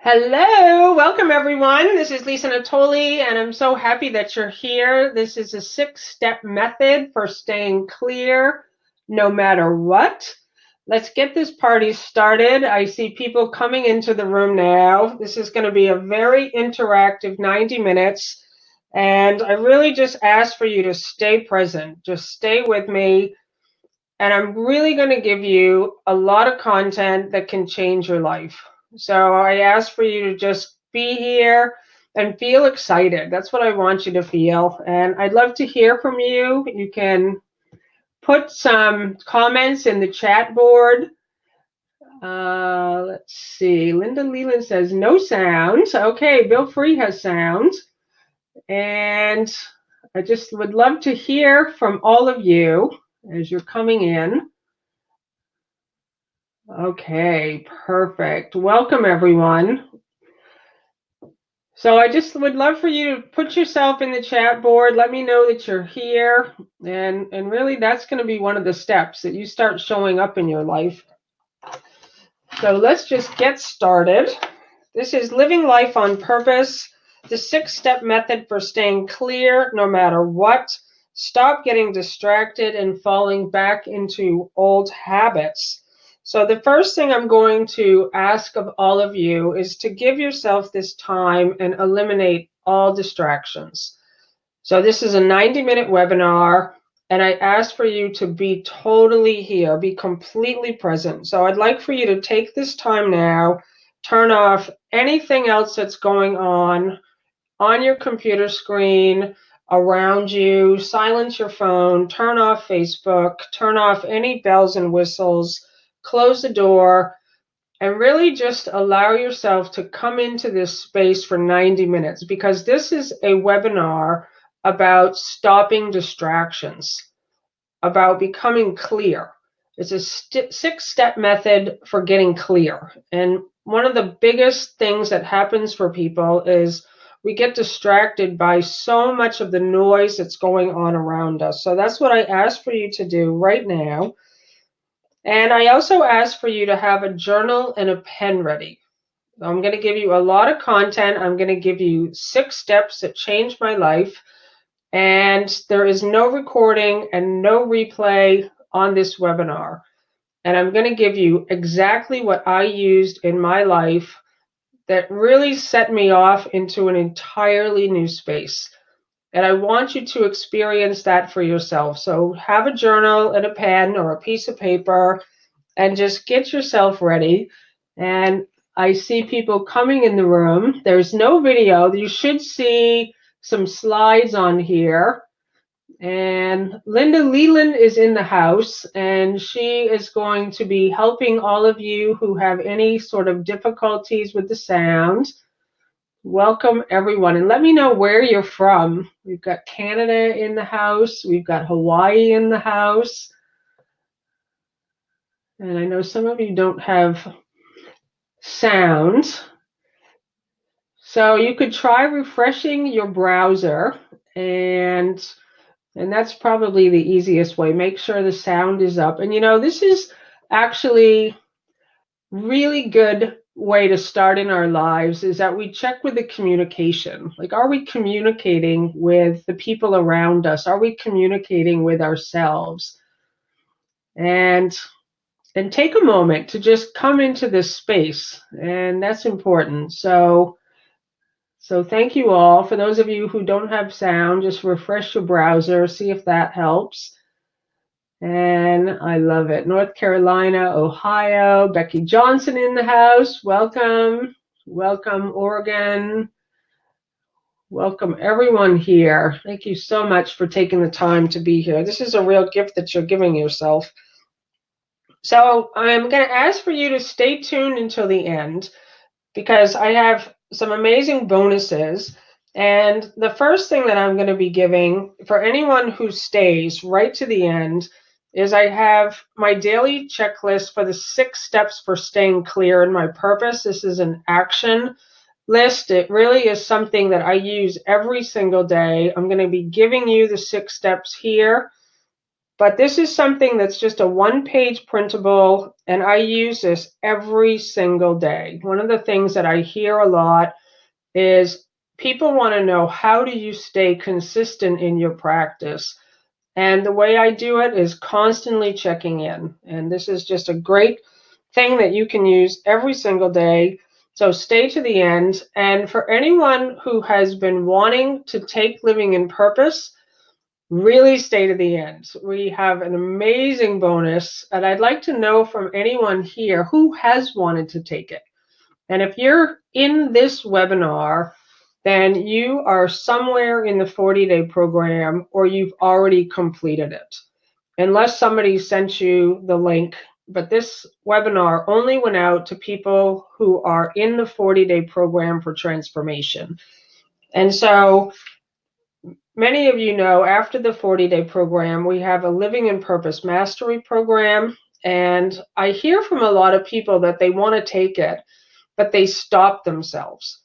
Hello, welcome everyone. This is Lisa Natoli, and I'm so happy that you're here. This is a 6-step method for staying clear no matter what. Let's get this party started. I see people coming into the room now. This is going to be a very interactive 90 minutes, and I really just ask for you to stay present. Just stay with me, and I'm really going to give you a lot of content that can change your life. So I ask for you to just be here and feel excited. That's what I want you to feel. And I'd love to hear from you. You can put some comments in the chat board. Let's see. Linda Leland says no sounds. Okay, Bill Free has sounds. And I just would love to hear from all of you as you're coming in. Okay, perfect. Welcome, everyone. So I just would love for you to put yourself in the chat board. Let me know that you're here. And really, that's going to be one of the steps that you start showing up in your life. So let's just get started. This is Living Life on Purpose, the 6-step method for staying clear no matter what. Stop getting distracted and falling back into old habits. So the first thing I'm going to ask of all of you is to give yourself this time and eliminate all distractions. So this is a 90-minute webinar, and I ask for you to be totally here, be completely present. So I'd like for you to take this time now, turn off anything else that's going on your computer screen, around you, silence your phone, turn off Facebook, turn off any bells and whistles, close the door, and really just allow yourself to come into this space for 90 minutes, because this is a webinar about stopping distractions, about becoming clear. It's a 6-step method for getting clear. And one of the biggest things that happens for people is we get distracted by so much of the noise that's going on around us. So that's what I ask for you to do right now. And I also ask for you to have a journal and a pen ready. I'm going to give you a lot of content. I'm going to give you 6 steps that changed my life. And there is no recording and no replay on this webinar. And I'm going to give you exactly what I used in my life that really set me off into an entirely new space. And I want you to experience that for yourself. So have a journal and a pen or a piece of paper and just get yourself ready. And I see people coming in the room. There's no video. You should see some slides on here. And Linda Leland is in the house, and she is going to be helping all of you who have any sort of difficulties with the sound. Welcome, everyone. And let me know where you're from. We've got Canada in the house. We've got Hawaii in the house. And I know some of you don't have sound. So you could try refreshing your browser, and that's probably the easiest way. Make sure the sound is up. And you know, this is actually really good way to start in our lives, is that we check with the communication. Like, are we communicating with the people around us? Are we communicating with ourselves? And take a moment to just come into this space, and that's important. So thank you all. For those of you who don't have sound, just refresh your browser, see if that helps. And I love it. North Carolina, Ohio, Becky Johnson in the house. Welcome. Welcome, Oregon. Welcome, everyone here. Thank you so much for taking the time to be here. This is a real gift that you're giving yourself. So I'm going to ask for you to stay tuned until the end, because I have some amazing bonuses. And the first thing that I'm going to be giving for anyone who stays right to the end is I have my daily checklist for the 6 steps for staying clear in my purpose. This is an action list. It really is something that I use every single day. I'm going to be giving you the 6 steps here. But this is something that's just a one-page printable, and I use this every single day. One of the things that I hear a lot is people want to know, how do you stay consistent in your practice? And the way I do it is constantly checking in. And this is just a great thing that you can use every single day. So stay to the end. And for anyone who has been wanting to take Living in Purpose, really stay to the end. We have an amazing bonus, and I'd like to know from anyone here who has wanted to take it. And if you're in this webinar, then you are somewhere in the 40-day program, or you've already completed it, unless somebody sent you the link. But this webinar only went out to people who are in the 40-day program for transformation. And so many of you know, after the 40-day program, we have a Living in Purpose Mastery program. And I hear from a lot of people that they want to take it, but they stop themselves.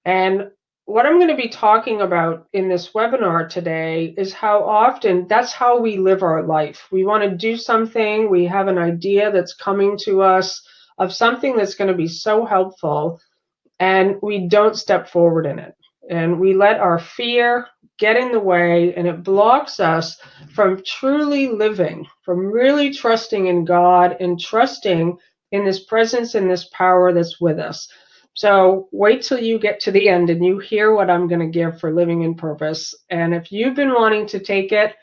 And what I'm going to be talking about in this webinar today is how often that's how we live our life. We want to do something, we have an idea that's coming to us of something that's going to be so helpful, and we don't step forward in it. And we let our fear get in the way, and it blocks us from truly living, from really trusting in God and trusting in this presence and this power that's with us. So wait till you get to the end and you hear what I'm going to give for Living in Purpose. And if you've been wanting to take it,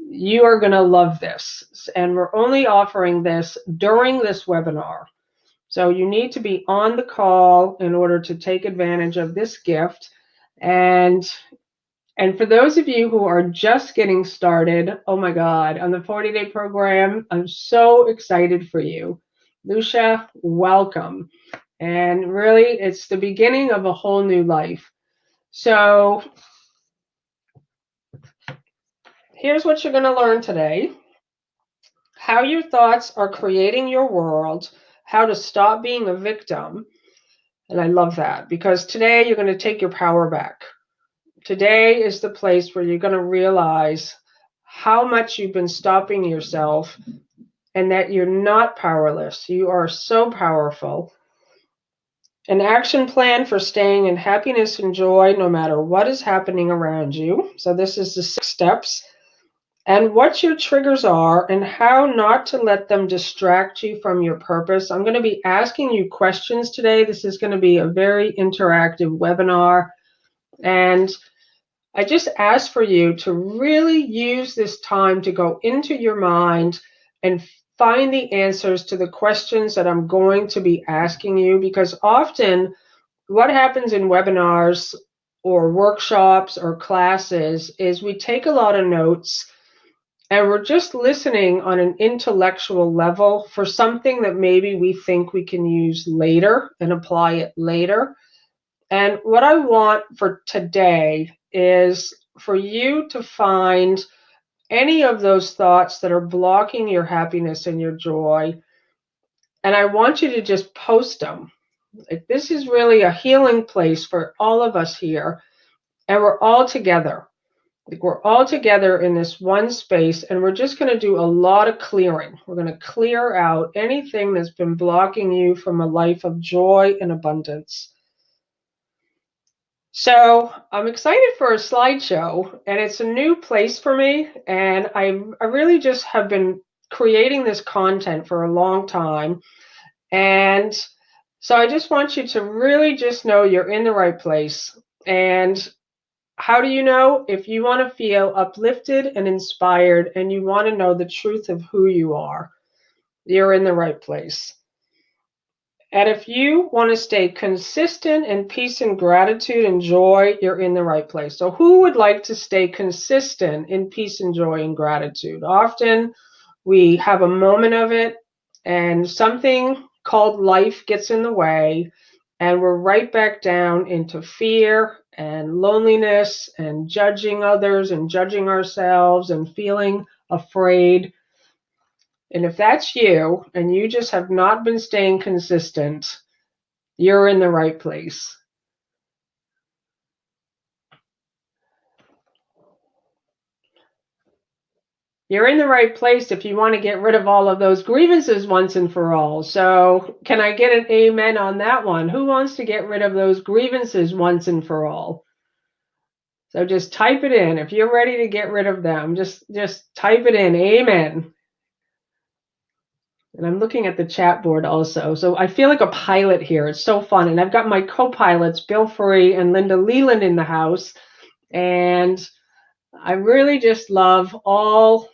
you are going to love this. And we're only offering this during this webinar. So you need to be on the call in order to take advantage of this gift. And for those of you who are just getting started, oh my God, on the 40-day program, I'm so excited for you. Lucia, welcome. And really, it's the beginning of a whole new life. So here's what you're going to learn today: how your thoughts are creating your world, how to stop being a victim. And I love that, because today you're going to take your power back. Today is the place where you're going to realize how much you've been stopping yourself, and that you're not powerless. You are so powerful. An action plan for staying in happiness and joy no matter what is happening around you. So this is the 6 steps. And what your triggers are and how not to let them distract you from your purpose. I'm going to be asking you questions today. This is going to be a very interactive webinar. And I just ask for you to really use this time to go into your mind and find the answers to the questions that I'm going to be asking you, because often what happens in webinars or workshops or classes is we take a lot of notes and we're just listening on an intellectual level for something that maybe we think we can use later and apply it later. And what I want for today is for you to find any of those thoughts that are blocking your happiness and your joy. And I want you to just post them. Like, this is really a healing place for all of us here. And we're all together. Like, we're all together in this one space, and we're just going to do a lot of clearing. We're going to clear out anything that's been blocking you from a life of joy and abundance. So I'm excited for a slideshow, and it's a new place for me, and I really just have been creating this content for a long time. And so I just want you to really just know you're in the right place. And how do you know? If you want to feel uplifted and inspired and you want to know the truth of who you are, you're in the right place. And if you want to stay consistent in peace and gratitude and joy, you're in the right place. So who would like to stay consistent in peace and joy and gratitude? Often we have a moment of it and something called life gets in the way, and we're right back down into fear and loneliness and judging others and judging ourselves and feeling afraid. And if that's you and you just have not been staying consistent, you're in the right place. You're in the right place if you want to get rid of all of those grievances once and for all. So, can I get an amen on that one? Who wants to get rid of those grievances once and for all? So just type it in. If you're ready to get rid of them, just type it in. Amen. And I'm looking at the chat board also. So I feel like a pilot here. It's so fun. And I've got my co-pilots, Bill Free and Linda Leland, in the house. And I really just love all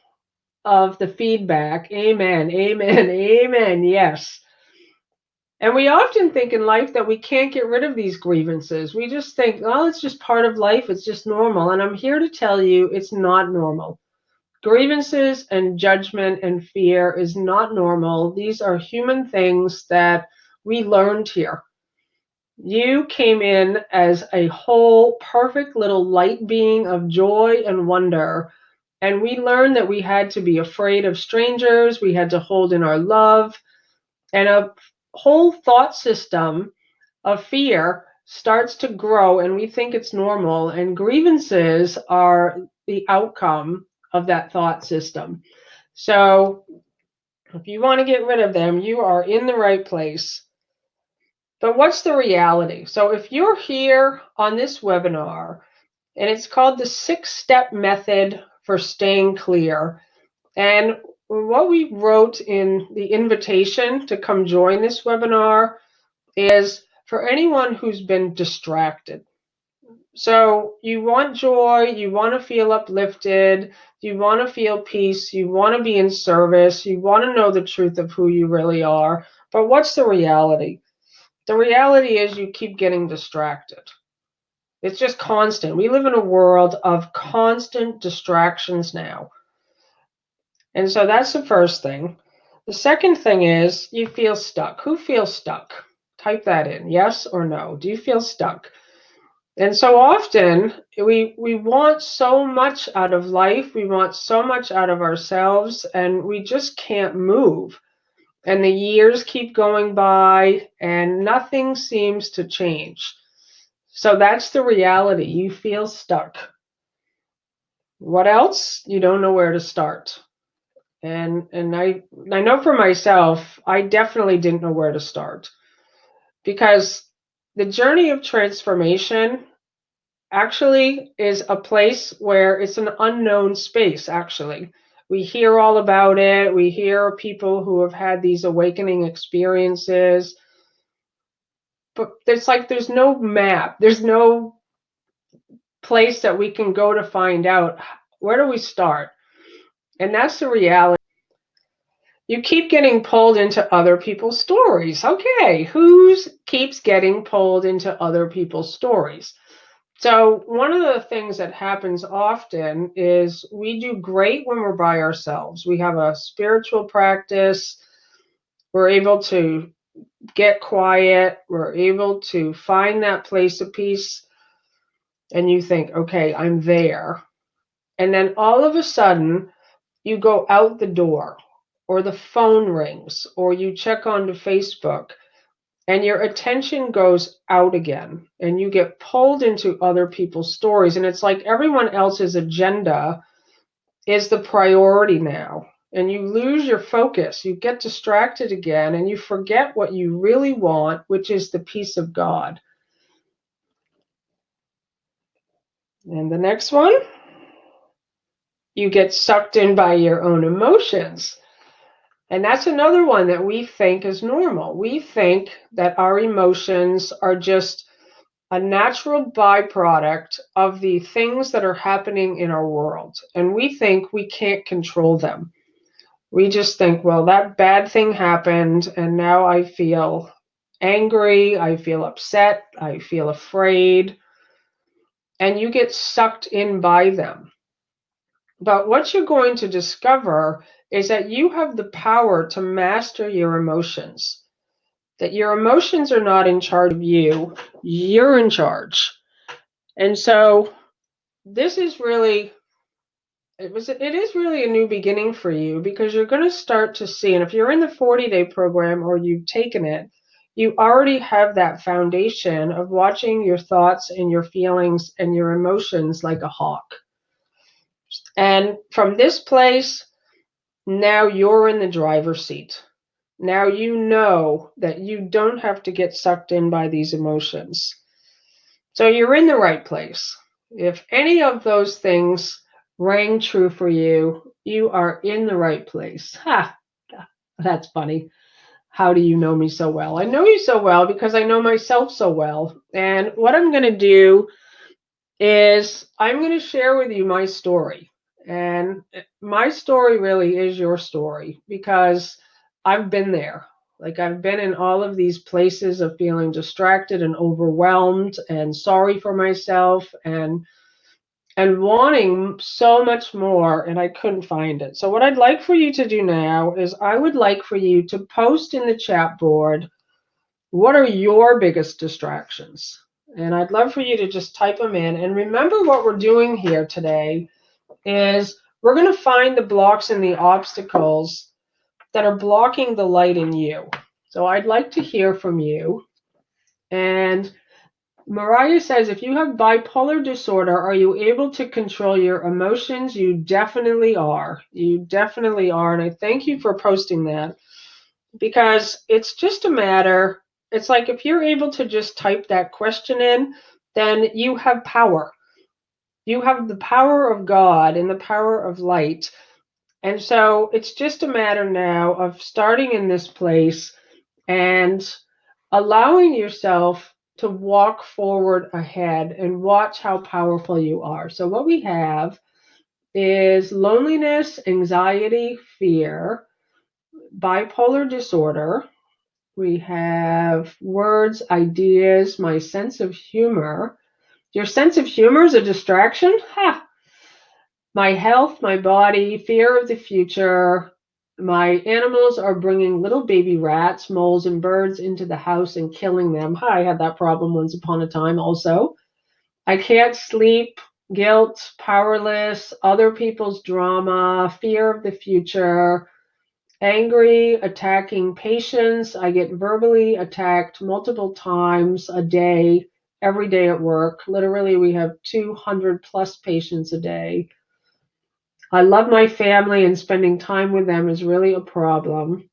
of the feedback. Amen, amen, amen. Yes. And we often think in life that we can't get rid of these grievances. We just think, well, it's just part of life. It's just normal. And I'm here to tell you it's not normal. Grievances and judgment and fear is not normal. These are human things that we learned here. You came in as a whole, perfect little light being of joy and wonder. And we learned that we had to be afraid of strangers. We had to hold in our love. And a whole thought system of fear starts to grow, and we think it's normal. And grievances are the outcome of that thought system. So if you want to get rid of them, you are in the right place. But what's the reality? So if you're here on this webinar, and it's called the 6-step method for staying clear. And what we wrote in the invitation to come join this webinar is for anyone who's been distracted. So you want joy, you want to feel uplifted, you want to feel peace, you want to be in service, you want to know the truth of who you really are. But what's the reality? The reality is you keep getting distracted. It's just constant. We live in a world of constant distractions now. And so that's the first thing. The second thing is you feel stuck. Who feels stuck? Type that in. Yes or no? Do you feel stuck? And so often we want so much out of life, we want so much out of ourselves, and we just can't move. And the years keep going by and nothing seems to change. So that's the reality. You feel stuck. What else? You don't know where to start. And I know for myself, I definitely didn't know where to start. Because the journey of transformation actually is a place where it's an unknown space, actually. We hear all about it. We hear people who have had these awakening experiences. But it's like there's no map. There's no place that we can go to find out. Where do we start? And that's the reality. You keep getting pulled into other people's stories. Okay, who keeps getting pulled into other people's stories? So one of the things that happens often is we do great when we're by ourselves. We have a spiritual practice. We're able to get quiet. We're able to find that place of peace. And you think, okay, I'm there. And then all of a sudden, you go out the door, or the phone rings, or you check onto Facebook, and your attention goes out again, and you get pulled into other people's stories. And it's like everyone else's agenda is the priority now. And you lose your focus. You get distracted again, and you forget what you really want, which is the peace of God. And the next one, you get sucked in by your own emotions. And that's another one that we think is normal. We think that our emotions are just a natural byproduct of the things that are happening in our world. And we think we can't control them. We just think, well, that bad thing happened, and now I feel angry, I feel upset, I feel afraid. And you get sucked in by them. But what you're going to discover is that you have the power to master your emotions. That your emotions are not in charge of you, you're in charge. And so this is really, it is really a new beginning for you, because you're going to start to see, and if you're in the 40-day program or you've taken it, you already have that foundation of watching your thoughts and your feelings and your emotions like a hawk. And from this place, now you're in the driver's seat. Now you know that you don't have to get sucked in by these emotions. So you're in the right place. If any of those things rang true for you, you are in the right place. Ha! That's funny. How do you know me so well? I know you so well because I know myself so well. And what I'm going to do is I'm going to share with you my story. And my story really is your story because I've been there. Like I've been in all of these places of feeling distracted and overwhelmed and sorry for myself and wanting so much more, and I couldn't find it. So what I'd like for you to do now is I would like for you to post in the chat board, what are your biggest distractions? And I'd love for you to just type them in. And remember what we're doing here today is we're going to find the blocks and the obstacles that are blocking the light in you. So I'd like to hear from you. And Mariah says, if you have bipolar disorder, are you able to control your emotions? You definitely are. You definitely are. And I thank you for posting that because it's just a matter. It's like if you're able to just type that question in, then you have power. You have the power of God and the power of light. And so it's just a matter now of starting in this place and allowing yourself to walk forward ahead and watch how powerful you are. So, what we have is loneliness, anxiety, fear, bipolar disorder. We have words, ideas, my sense of humor. Your sense of humor is a distraction? Ha! My health, my body, fear of the future. My animals are bringing little baby rats, moles, and birds into the house and killing them. Hi, I had that problem once upon a time also. I can't sleep, guilt, powerless, other people's drama, fear of the future, angry, attacking patients. I get verbally attacked multiple times a day, every day at work. Literally, we have 200 plus patients a day. I love my family and spending time with them is really a problem.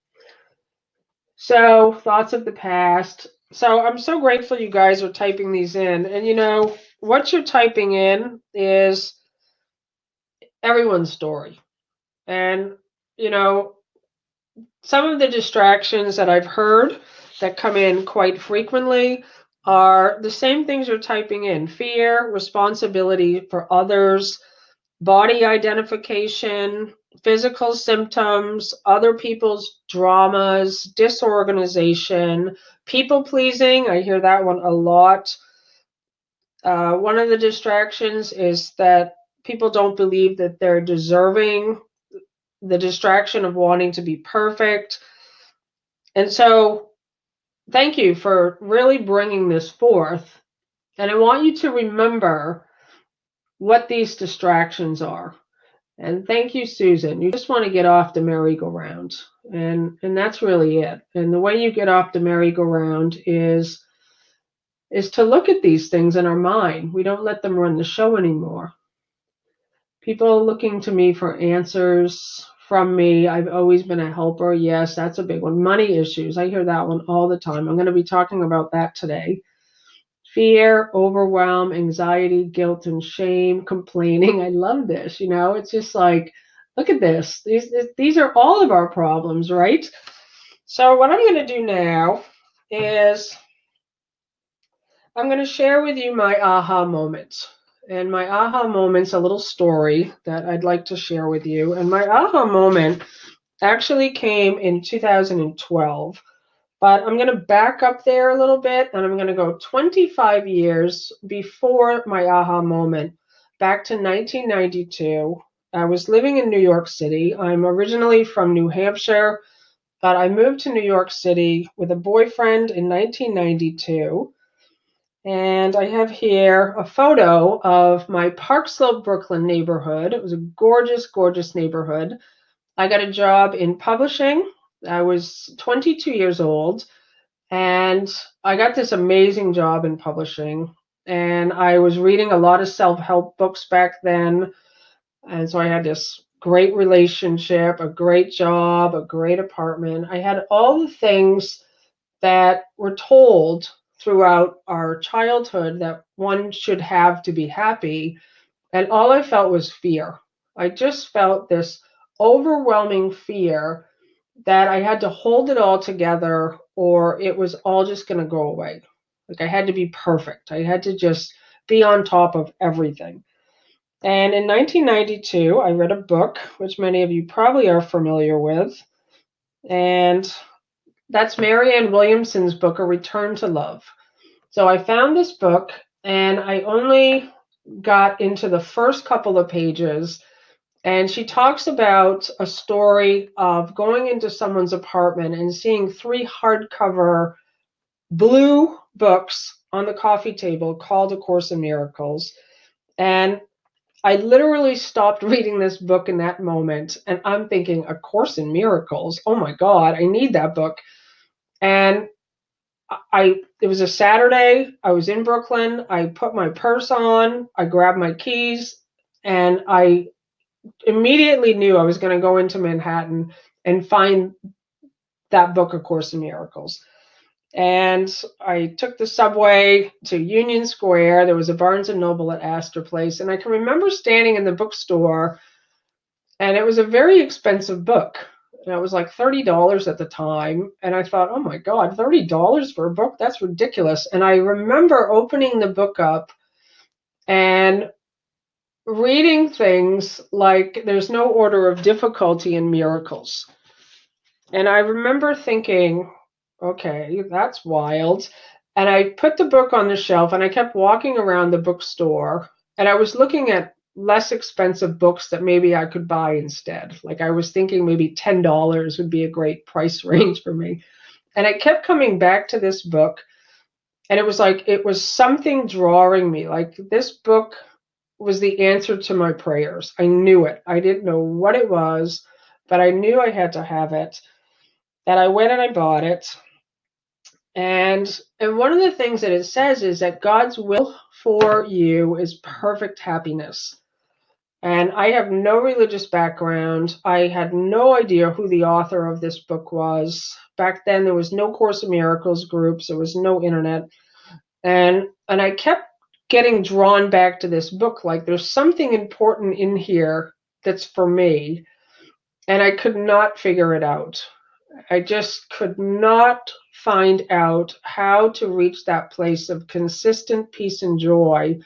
So, thoughts of the past. So, I'm so grateful you guys are typing these in. And you know, what you're typing in is everyone's story. And, you know, some of the distractions that I've heard that come in quite frequently are the same things you're typing in: fear, responsibility for others, body identification, physical symptoms, other people's dramas, disorganization, people pleasing. I hear that one a lot. One of the distractions is that people don't believe that they're deserving, the distraction of wanting to be perfect. And so, thank you for really bringing this forth. And I want you to remember what these distractions are. And thank you, Susan. You just want to get off the merry-go-round. And that's really it. And the way you get off the merry-go-round is to look at these things in our mind. We don't let them run the show anymore. People looking to me for answers from me. I've always been a helper. Yes, that's a big one. Money issues. I hear that one all the time. I'm going to be talking about that today. Fear, overwhelm, anxiety, guilt, and shame, complaining. I love this. You know, it's just like, look at this. These are all of our problems, right? So what I'm going to do now is I'm going to share with you my aha moments. And my aha moment's a little story that I'd like to share with you. And my aha moment actually came in 2012. But I'm going to back up there a little bit, and I'm going to go 25 years before my aha moment, back to 1992. I was living in New York City. I'm originally from New Hampshire, but I moved to New York City with a boyfriend in 1992. And I have here a photo of my Park Slope, Brooklyn neighborhood. It was a gorgeous, gorgeous neighborhood. I got a job in publishing. I was 22 years old. And I got this amazing job in publishing. And I was reading a lot of self-help books back then. And so I had this great relationship, a great job, a great apartment. I had all the things that were told throughout our childhood that one should have to be happy. And all I felt was fear. I just felt this overwhelming fear that I had to hold it all together or it was all just going to go away. Like I had to be perfect. I had to just be on top of everything. And in 1992, I read a book, which many of you probably are familiar with. And that's Marianne Williamson's book, A Return to Love. So I found this book and I only got into the first couple of pages. And she talks about a story of going into someone's apartment and seeing 3 hardcover blue books on the coffee table called A Course in Miracles. And I literally stopped reading this book in that moment. And I'm thinking, A Course in Miracles? Oh my God, I need that book. And it was a Saturday. I was in Brooklyn. I put my purse on. I grabbed my keys. And I immediately knew I was going to go into Manhattan and find that book, A Course in Miracles. And I took the subway to Union Square. There was a Barnes and Noble at Astor Place. And I can remember standing in the bookstore, and it was a very expensive book. And it was like $30 at the time. And I thought, oh my God, $30 for a book? That's ridiculous. And I remember opening the book up and reading things like there's no order of difficulty in miracles. And I remember thinking, okay, that's wild. And I put the book on the shelf and I kept walking around the bookstore and I was looking at less expensive books that maybe I could buy instead. Like I was thinking maybe $10 would be a great price range for me. And I kept coming back to this book and it was like it was something drawing me. Like this book was the answer to my prayers. I knew it. I didn't know what it was, but I knew I had to have it. And I went and I bought it. And one of the things that it says is that God's will for you is perfect happiness. And I have no religious background. I had no idea who the author of this book was. Back then there was no Course in Miracles groups, there was no internet. And I kept getting drawn back to this book, like there's something important in here that's for me. And I could not figure it out. I just could not find out how to reach that place of consistent peace and joy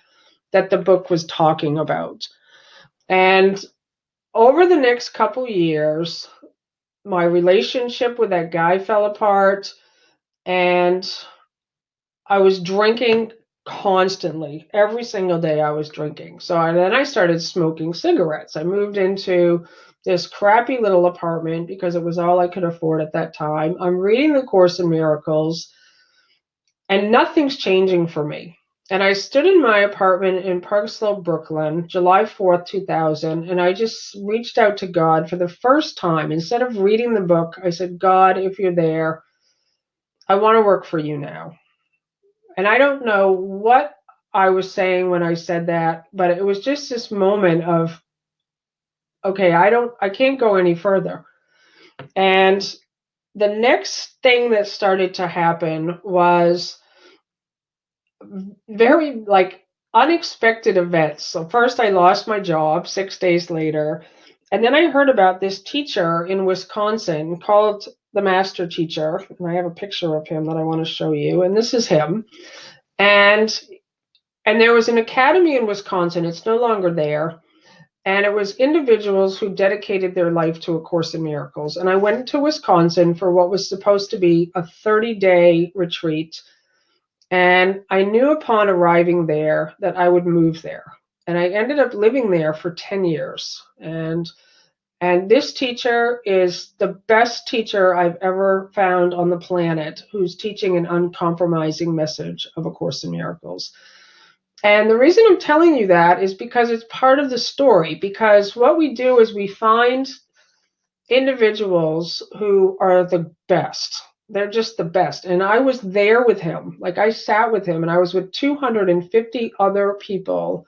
that the book was talking about. And over the next couple years, my relationship with that guy fell apart and I was drinking constantly. Every single day I was drinking. Then I started smoking cigarettes. I moved into this crappy little apartment because it was all I could afford at that time. I'm reading The Course in Miracles and nothing's changing for me. And I stood in my apartment in Park Slope, Brooklyn, July 4th, 2000, and I just reached out to God for the first time. Instead of reading the book, I said, God, if you're there, I want to work for you now. And I don't know what I was saying when I said that, but it was just this moment of, okay, I can't go any further. And the next thing that started to happen was very like unexpected events. So first I lost my job 6 days later. And then I heard about this teacher in Wisconsin called the master teacher. And I have a picture of him that I want to show you. And this is him. And there was an academy in Wisconsin. It's no longer there. And it was individuals who dedicated their life to A Course in Miracles. And I went to Wisconsin for what was supposed to be a 30-day retreat. And I knew upon arriving there that I would move there. And I ended up living there for 10 years. And this teacher is the best teacher I've ever found on the planet who's teaching an uncompromising message of A Course in Miracles. And the reason I'm telling you that is because it's part of the story. Because what we do is we find individuals who are the best. They're just the best. And I was there with him. Like I sat with him and I was with 250 other people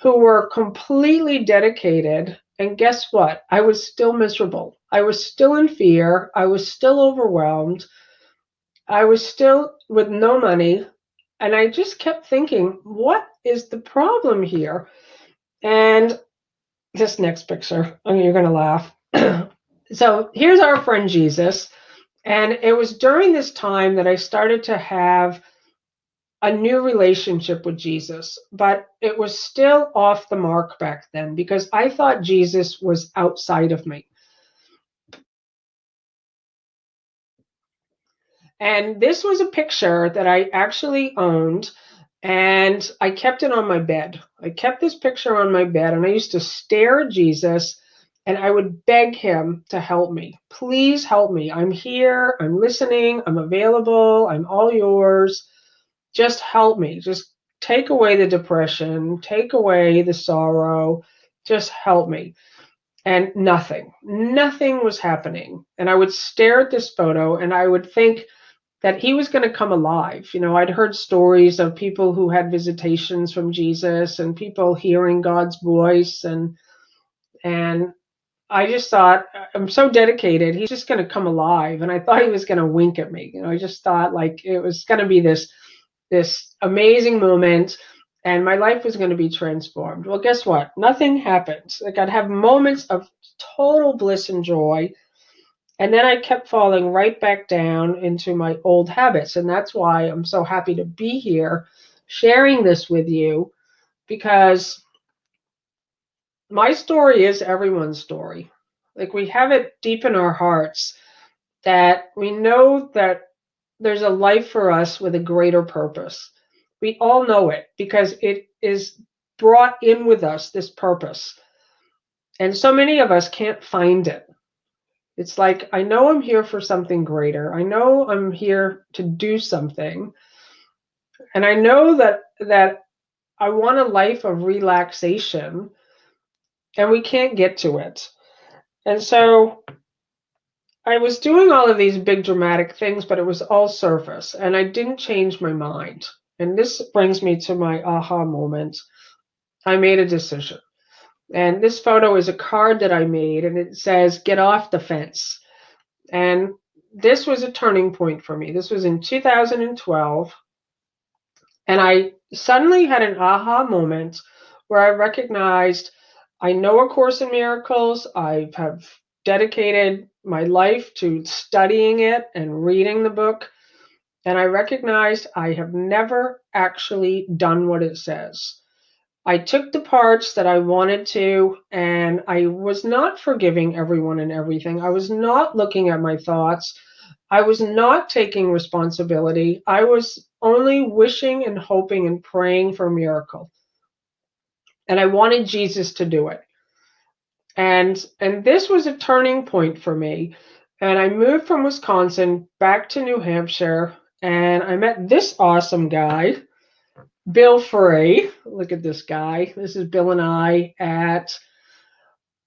who were completely dedicated. And guess what? I was still miserable. I was still in fear. I was still overwhelmed. I was still with no money. And I just kept thinking, what is the problem here? And this next picture, I mean, you're going to laugh. So here's our friend Jesus. And it was during this time that I started to have a new relationship with Jesus, but it was still off the mark back then because I thought Jesus was outside of me. And this was a picture that I actually owned, and I kept it on my bed. I kept this picture on my bed, and I used to stare at Jesus, and I would beg him to help me. Please help me. I'm here. I'm listening. I'm available. I'm all yours. Just help me. Just take away the depression. Take away the sorrow. Just help me. And nothing was happening. And I would stare at this photo, and I would think, that he was going to come alive. You know, I'd heard stories of people who had visitations from Jesus and people hearing God's voice, and I just thought, I'm so dedicated, he's just going to come alive. And I thought he was going to wink at me. You know, I just thought like it was going to be this amazing moment and my life was going to be transformed. Well, guess what? Nothing happened. Like I'd have moments of total bliss and joy, and then I kept falling right back down into my old habits. And that's why I'm so happy to be here sharing this with you, because my story is everyone's story. Like we have it deep in our hearts that we know that there's a life for us with a greater purpose. We all know it because it is brought in with us, this purpose. And so many of us can't find it. It's like, I know I'm here for something greater. I know I'm here to do something. And I know that I want a life of relaxation and we can't get to it. And so I was doing all of these big dramatic things, but it was all surface and I didn't change my mind. And this brings me to my aha moment. I made a decision. And this photo is a card that I made and it says, "Get off the fence." And this was a turning point for me. This was in 2012. And I suddenly had an aha moment where I recognized I know A Course in Miracles. I have dedicated my life to studying it and reading the book. And I recognized I have never actually done what it says. I took the parts that I wanted to, and I was not forgiving everyone and everything. I was not looking at my thoughts. I was not taking responsibility. I was only wishing and hoping and praying for a miracle. And I wanted Jesus to do it. And this was a turning point for me. And I moved from Wisconsin back to New Hampshire, and I met this awesome guy, Bill Frey. Look at this guy. This is Bill and I at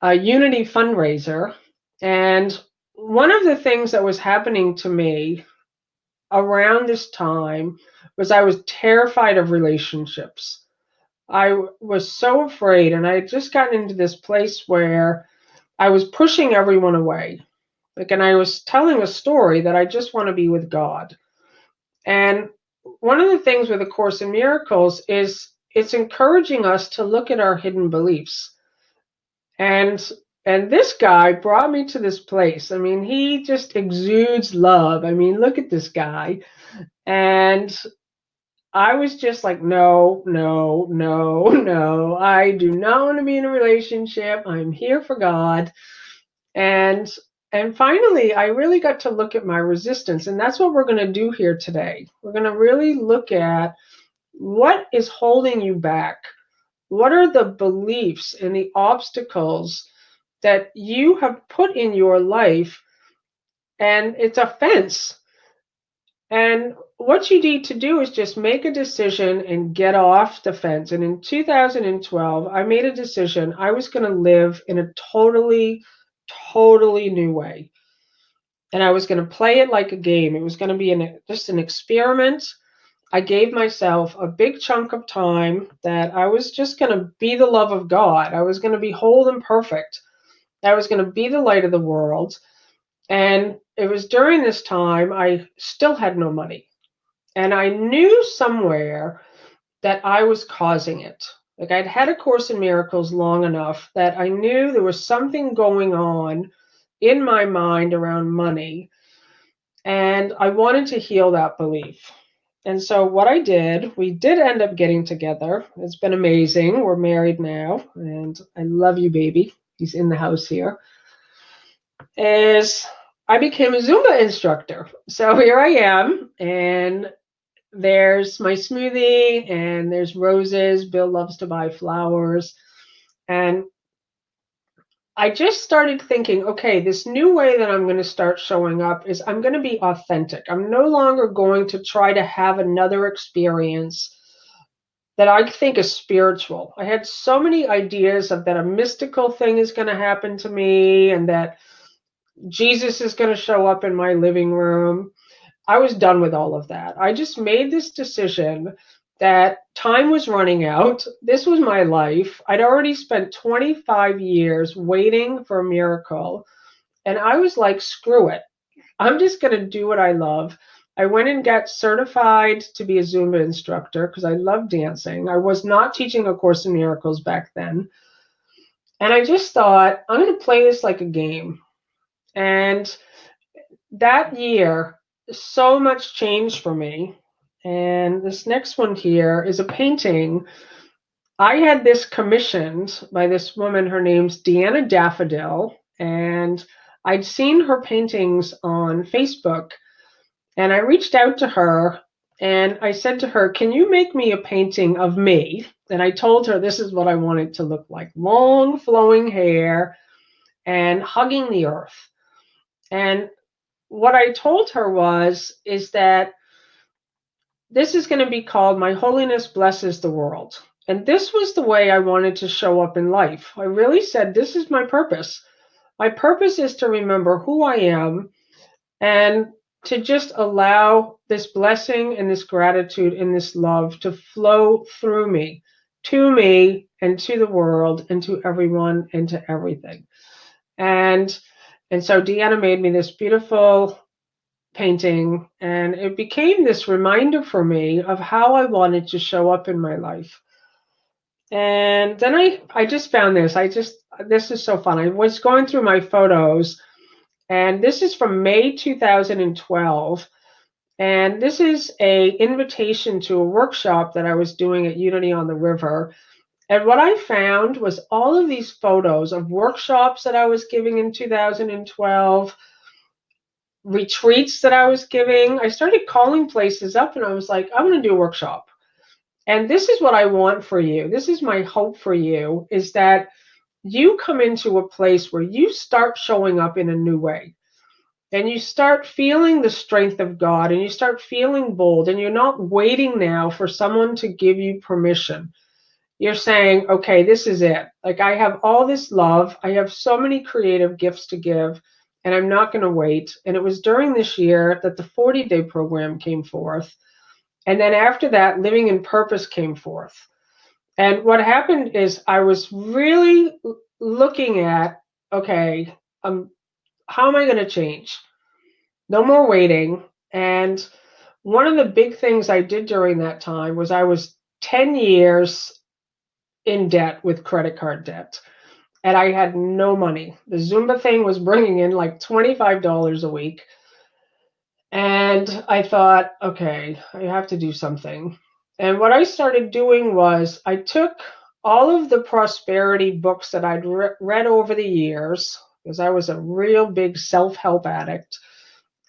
a Unity fundraiser. And one of the things that was happening to me around this time was I was terrified of relationships. I was so afraid, and I had just gotten into this place where I was pushing everyone away. Like, and I was telling a story that I just want to be with God. And one of the things with A Course in Miracles is it's encouraging us to look at our hidden beliefs. And this guy brought me to this place. I mean, he just exudes love. I mean, look at this guy. And I was just like, no, no, no, no. I do not want to be in a relationship. I'm here for God. And and finally, I really got to look at my resistance. And that's what we're going to do here today. We're going to really look at what is holding you back. What are the beliefs and the obstacles that you have put in your life? And it's a fence. And what you need to do is just make a decision and get off the fence. And in 2012, I made a decision. I was going to live in a totally new way. And I was going to play it like a game. It was going to be just an experiment. I gave myself a big chunk of time that I was just going to be the love of God. I was going to be whole and perfect. I was going to be the light of the world. And it was during this time I still had no money. And I knew somewhere that I was causing it. Like I'd had A Course in Miracles long enough that I knew there was something going on in my mind around money. And I wanted to heal that belief. And so what I did, we did end up getting together. It's been amazing. We're married now, and I love you, baby. He's in the house here. Is I became a Zumba instructor. So here I am, and there's my smoothie, and there's roses. Bill loves to buy flowers. And I just started thinking, okay, this new way that I'm going to start showing up is I'm going to be authentic. I'm no longer going to try to have another experience that I think is spiritual. I had so many ideas of that a mystical thing is going to happen to me and that Jesus is going to show up in my living room. I was done with all of that. I just made this decision that time was running out. This was my life. I'd already spent 25 years waiting for a miracle. And I was like, screw it. I'm just going to do what I love. I went and got certified to be a Zumba instructor because I love dancing. I was not teaching A Course in Miracles back then. And I just thought, I'm going to play this like a game. And that year, so much changed for me. And this next one here is a painting. I had this commissioned by this woman. Her name's Deanna Daffodil. And I'd seen her paintings on Facebook. And I reached out to her and I said to her, can you make me a painting of me? And I told her this is what I wanted to look like. Long flowing hair and hugging the earth. And what I told her is that this is going to be called My Holiness Blesses the World. And this was the way I wanted to show up in life. I really said, this is my purpose. My purpose is to remember who I am and to just allow this blessing and this gratitude and this love to flow through me, to me and to the world and to everyone and to everything. And so Deanna made me this beautiful painting, and it became this reminder for me of how I wanted to show up in my life. And then I just found this. This is so fun. I was going through my photos, and this is from May 2012. And this is a invitation to a workshop that I was doing at Unity on the River. And what I found was all of these photos of workshops that I was giving in 2012, retreats that I was giving. I started calling places up and I was like, I'm going to do a workshop. And this is what I want for you. This is my hope for you, is that you come into a place where you start showing up in a new way. And you start feeling the strength of God and you start feeling bold, and you're not waiting now for someone to give you permission. You're saying, okay, this is it. Like, I have all this love. I have so many creative gifts to give, and I'm not going to wait. And it was during this year that the 40-day program came forth. And then after that, Living in Purpose came forth. And what happened is I was really looking at, okay, how am I going to change? No more waiting. And one of the big things I did during that time was I was 10 years in debt with credit card debt. And I had no money. The Zumba thing was bringing in like $25 a week. And I thought, okay, I have to do something. And what I started doing was I took all of the prosperity books that I'd read over the years, because I was a real big self-help addict,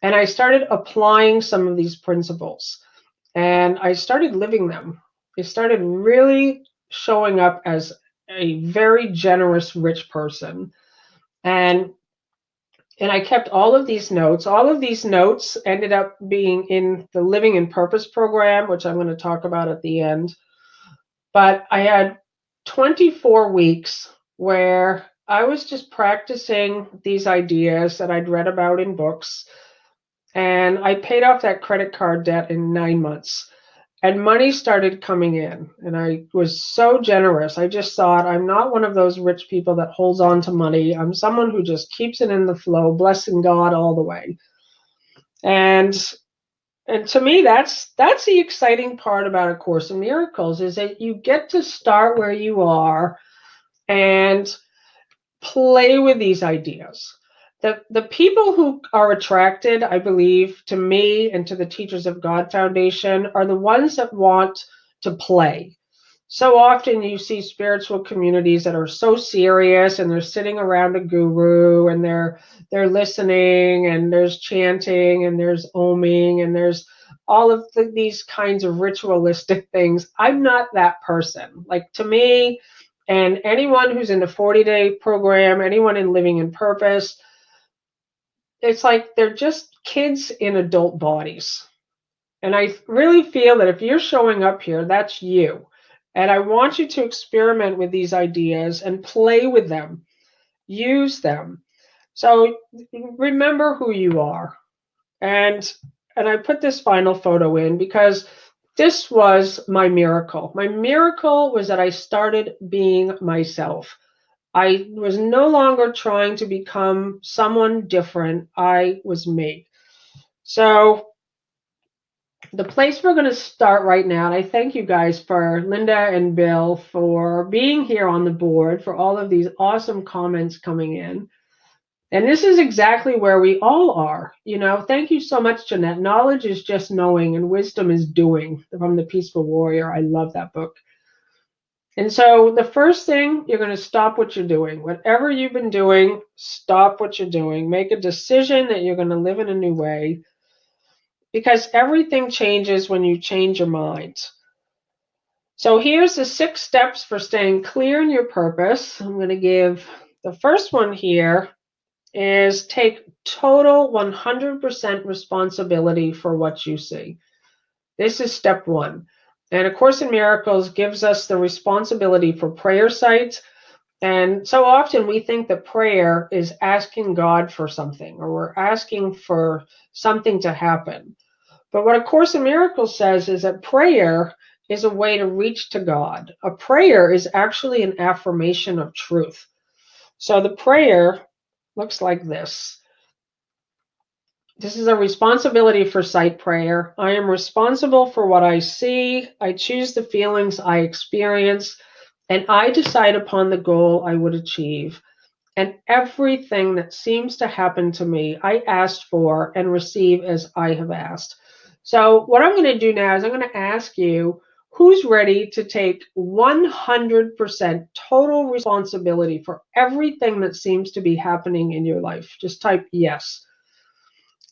and I started applying some of these principles. And I started living them. I started really showing up as a very generous, rich person. And I kept all of these notes. All of these notes ended up being in the Living in Purpose program, which I'm going to talk about at the end. But I had 24 weeks where I was just practicing these ideas that I'd read about in books. And I paid off that credit card debt in 9 months. and money started coming in, and I was so generous. I just thought, I'm not one of those rich people that holds on to money. I'm someone who just keeps it in the flow, blessing God all the way. And to me, that's the exciting part about A Course in Miracles, is that you get to start where you are and play with these ideas. The people who are attracted, I believe, to me and to the Teachers of God Foundation are the ones that want to play. So often you see spiritual communities that are so serious, and they're sitting around a guru, and they're listening, and there's chanting, and there's oming, and there's all of these kinds of ritualistic things. I'm not that person. Like, to me, and anyone who's in the 40-day program, anyone in Living in Purpose, it's like they're just kids in adult bodies. And I really feel that if you're showing up here, that's you. And I want you to experiment with these ideas and play with them, use them. So remember who you are. And I put this final photo in because this was my miracle. My miracle was that I started being myself. I was no longer trying to become someone different. I was me. So the place we're going to start right now, and I thank you guys, for Linda and Bill, for being here on the board, for all of these awesome comments coming in. And this is exactly where we all are. Thank you so much, Jeanette. Knowledge is just knowing, and wisdom is doing, from The Peaceful Warrior. I love that book. And so the first thing, you're going to stop what you're doing. Whatever you've been doing, stop what you're doing. Make a decision that you're going to live in a new way, because everything changes when you change your mind. So here's the 6 steps for staying clear in your purpose. I'm going to give the first one here is take total 100% responsibility for what you see. This is step 1. And A Course in Miracles gives us the responsibility for prayer sites. And so often we think that prayer is asking God for something, or we're asking for something to happen. But what A Course in Miracles says is that prayer is a way to reach to God. A prayer is actually an affirmation of truth. So the prayer looks like this. This is a responsibility for sight prayer. I am responsible for what I see. I choose the feelings I experience, and I decide upon the goal I would achieve. And everything that seems to happen to me, I asked for and receive as I have asked. So what I'm going to do now is I'm going to ask you, who's ready to take 100% total responsibility for everything that seems to be happening in your life? Just type yes.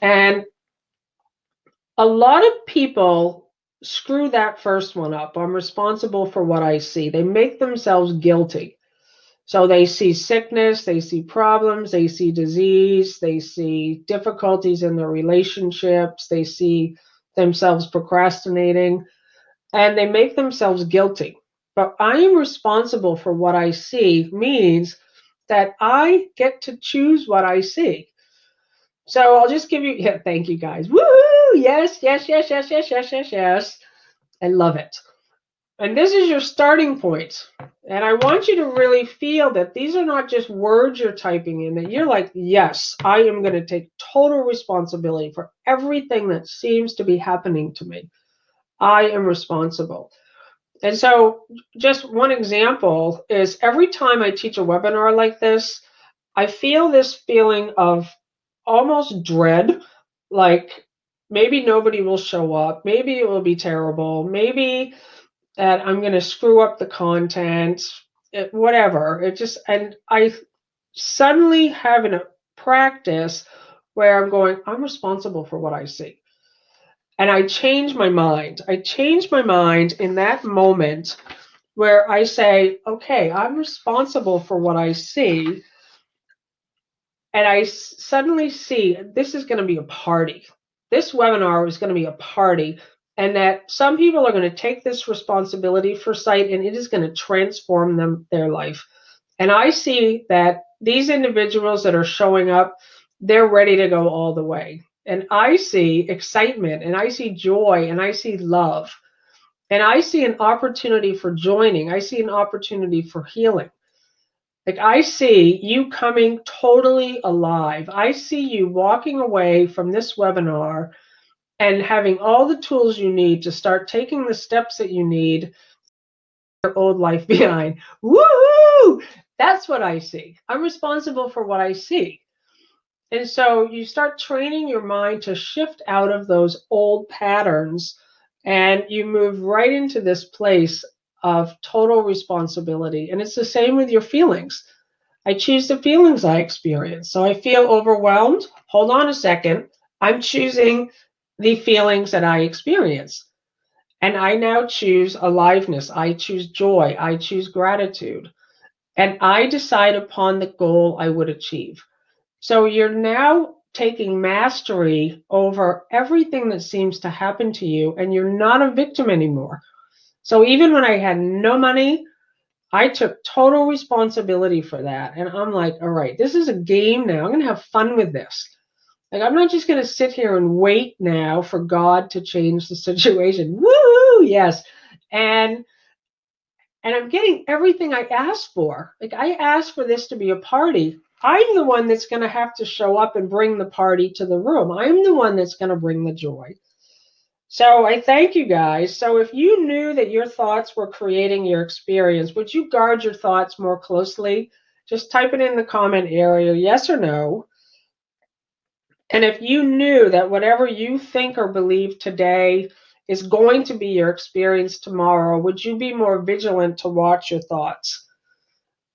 And a lot of people screw that first one up. I'm responsible for what I see. They make themselves guilty. So they see sickness, they see problems, they see disease, they see difficulties in their relationships, they see themselves procrastinating, and they make themselves guilty. But I am responsible for what I see means that I get to choose what I see. So I'll just give you, yeah, thank you guys. Woo! Yes, yes, yes, yes, yes, yes, yes, yes. I love it. And this is your starting point. And I want you to really feel that these are not just words you're typing in, that you're like, yes, I am going to take total responsibility for everything that seems to be happening to me. I am responsible. And so just one example is every time I teach a webinar like this, I feel this feeling of almost dread, like maybe nobody will show up, maybe it will be terrible, maybe that I'm going to screw up the content, whatever. And I suddenly have a practice where I'm going, I'm responsible for what I see. And I change my mind. I change my mind in that moment where I say, okay, I'm responsible for what I see. And I suddenly see this is going to be a party. This webinar is going to be a party, and that some people are going to take this responsibility for sight, and it is going to transform their life. And I see that these individuals that are showing up, they're ready to go all the way. And I see excitement, and I see joy, and I see love. And I see an opportunity for joining. I see an opportunity for healing. Like I see you coming totally alive. I see you walking away from this webinar and having all the tools you need to start taking the steps that you need your old life behind. Woohoo! That's what I see. I'm responsible for what I see. And so you start training your mind to shift out of those old patterns and you move right into this place of total responsibility. And it's the same with your feelings. I choose the feelings I experience. So I feel overwhelmed. Hold on a second. I'm choosing the feelings that I experience. And I now choose aliveness. I choose joy. I choose gratitude. And I decide upon the goal I would achieve. So you're now taking mastery over everything that seems to happen to you, and you're not a victim anymore. So even when I had no money, I took total responsibility for that. And I'm like, all right, this is a game now. I'm going to have fun with this. Like, I'm not just going to sit here and wait now for God to change the situation. Woo! Yes. And I'm getting everything I asked for. Like, I asked for this to be a party. I'm the one that's going to have to show up and bring the party to the room. I'm the one that's going to bring the joy. So I thank you guys. So if you knew that your thoughts were creating your experience, would you guard your thoughts more closely? Just type it in the comment area, yes or no. And if you knew that whatever you think or believe today is going to be your experience tomorrow, would you be more vigilant to watch your thoughts?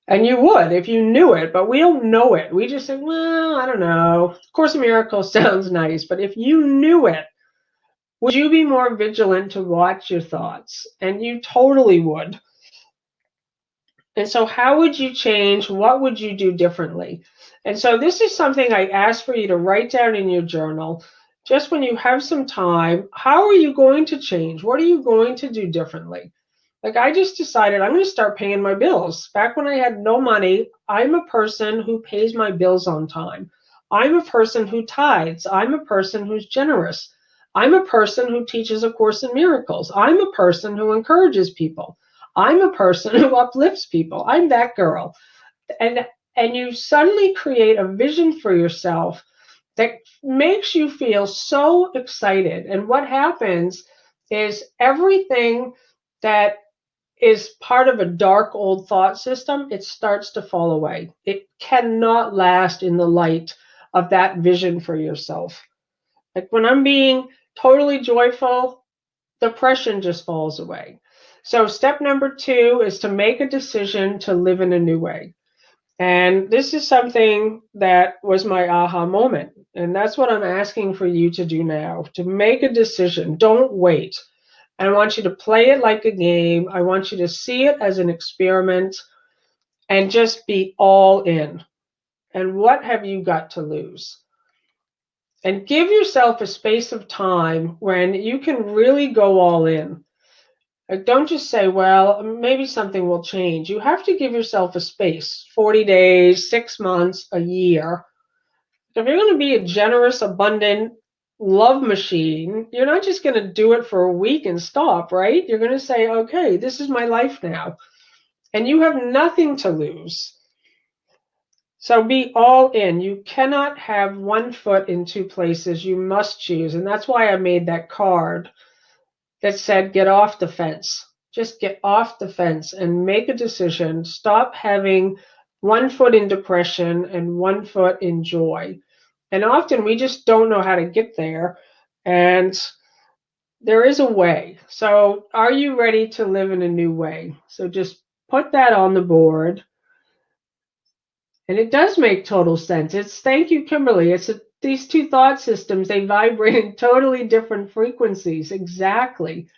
And you would if you knew it, but we don't know it. We just say, well, I don't know. Course in Miracles sounds nice, but if you knew it, would you be more vigilant to watch your thoughts? And you totally would. And so how would you change? What would you do differently? And so this is something I ask for you to write down in your journal. Just when you have some time, how are you going to change? What are you going to do differently? Like I just decided I'm going to start paying my bills. Back when I had no money, I'm a person who pays my bills on time. I'm a person who tithes. I'm a person who's generous. I'm a person who teaches A Course in Miracles. I'm a person who encourages people. I'm a person who uplifts people. I'm that girl. And you suddenly create a vision for yourself that makes you feel so excited. And what happens is everything that is part of a dark old thought system, it starts to fall away. It cannot last in the light of that vision for yourself. Like when I'm being totally joyful, depression just falls away. So step number 2 is to make a decision to live in a new way. And this is something that was my aha moment. And that's what I'm asking for you to do now, to make a decision. Don't wait. I want you to play it like a game. I want you to see it as an experiment and just be all in. And what have you got to lose? And give yourself a space of time when you can really go all in. Like, don't just say, well, maybe something will change. You have to give yourself a space, 40 days, 6 months, a year. If you're going to be a generous, abundant love machine, you're not just going to do it for a week and stop, right? You're going to say, okay, this is my life now. And you have nothing to lose. So be all in. You cannot have one foot in two places. You must choose. And that's why I made that card that said, get off the fence. Just get off the fence and make a decision. Stop having one foot in depression and one foot in joy. And often we just don't know how to get there. And there is a way. So are you ready to live in a new way? So just put that on the board. And it does make total sense. It's thank you, Kimberly. These two thought systems, they vibrate in totally different frequencies. Exactly.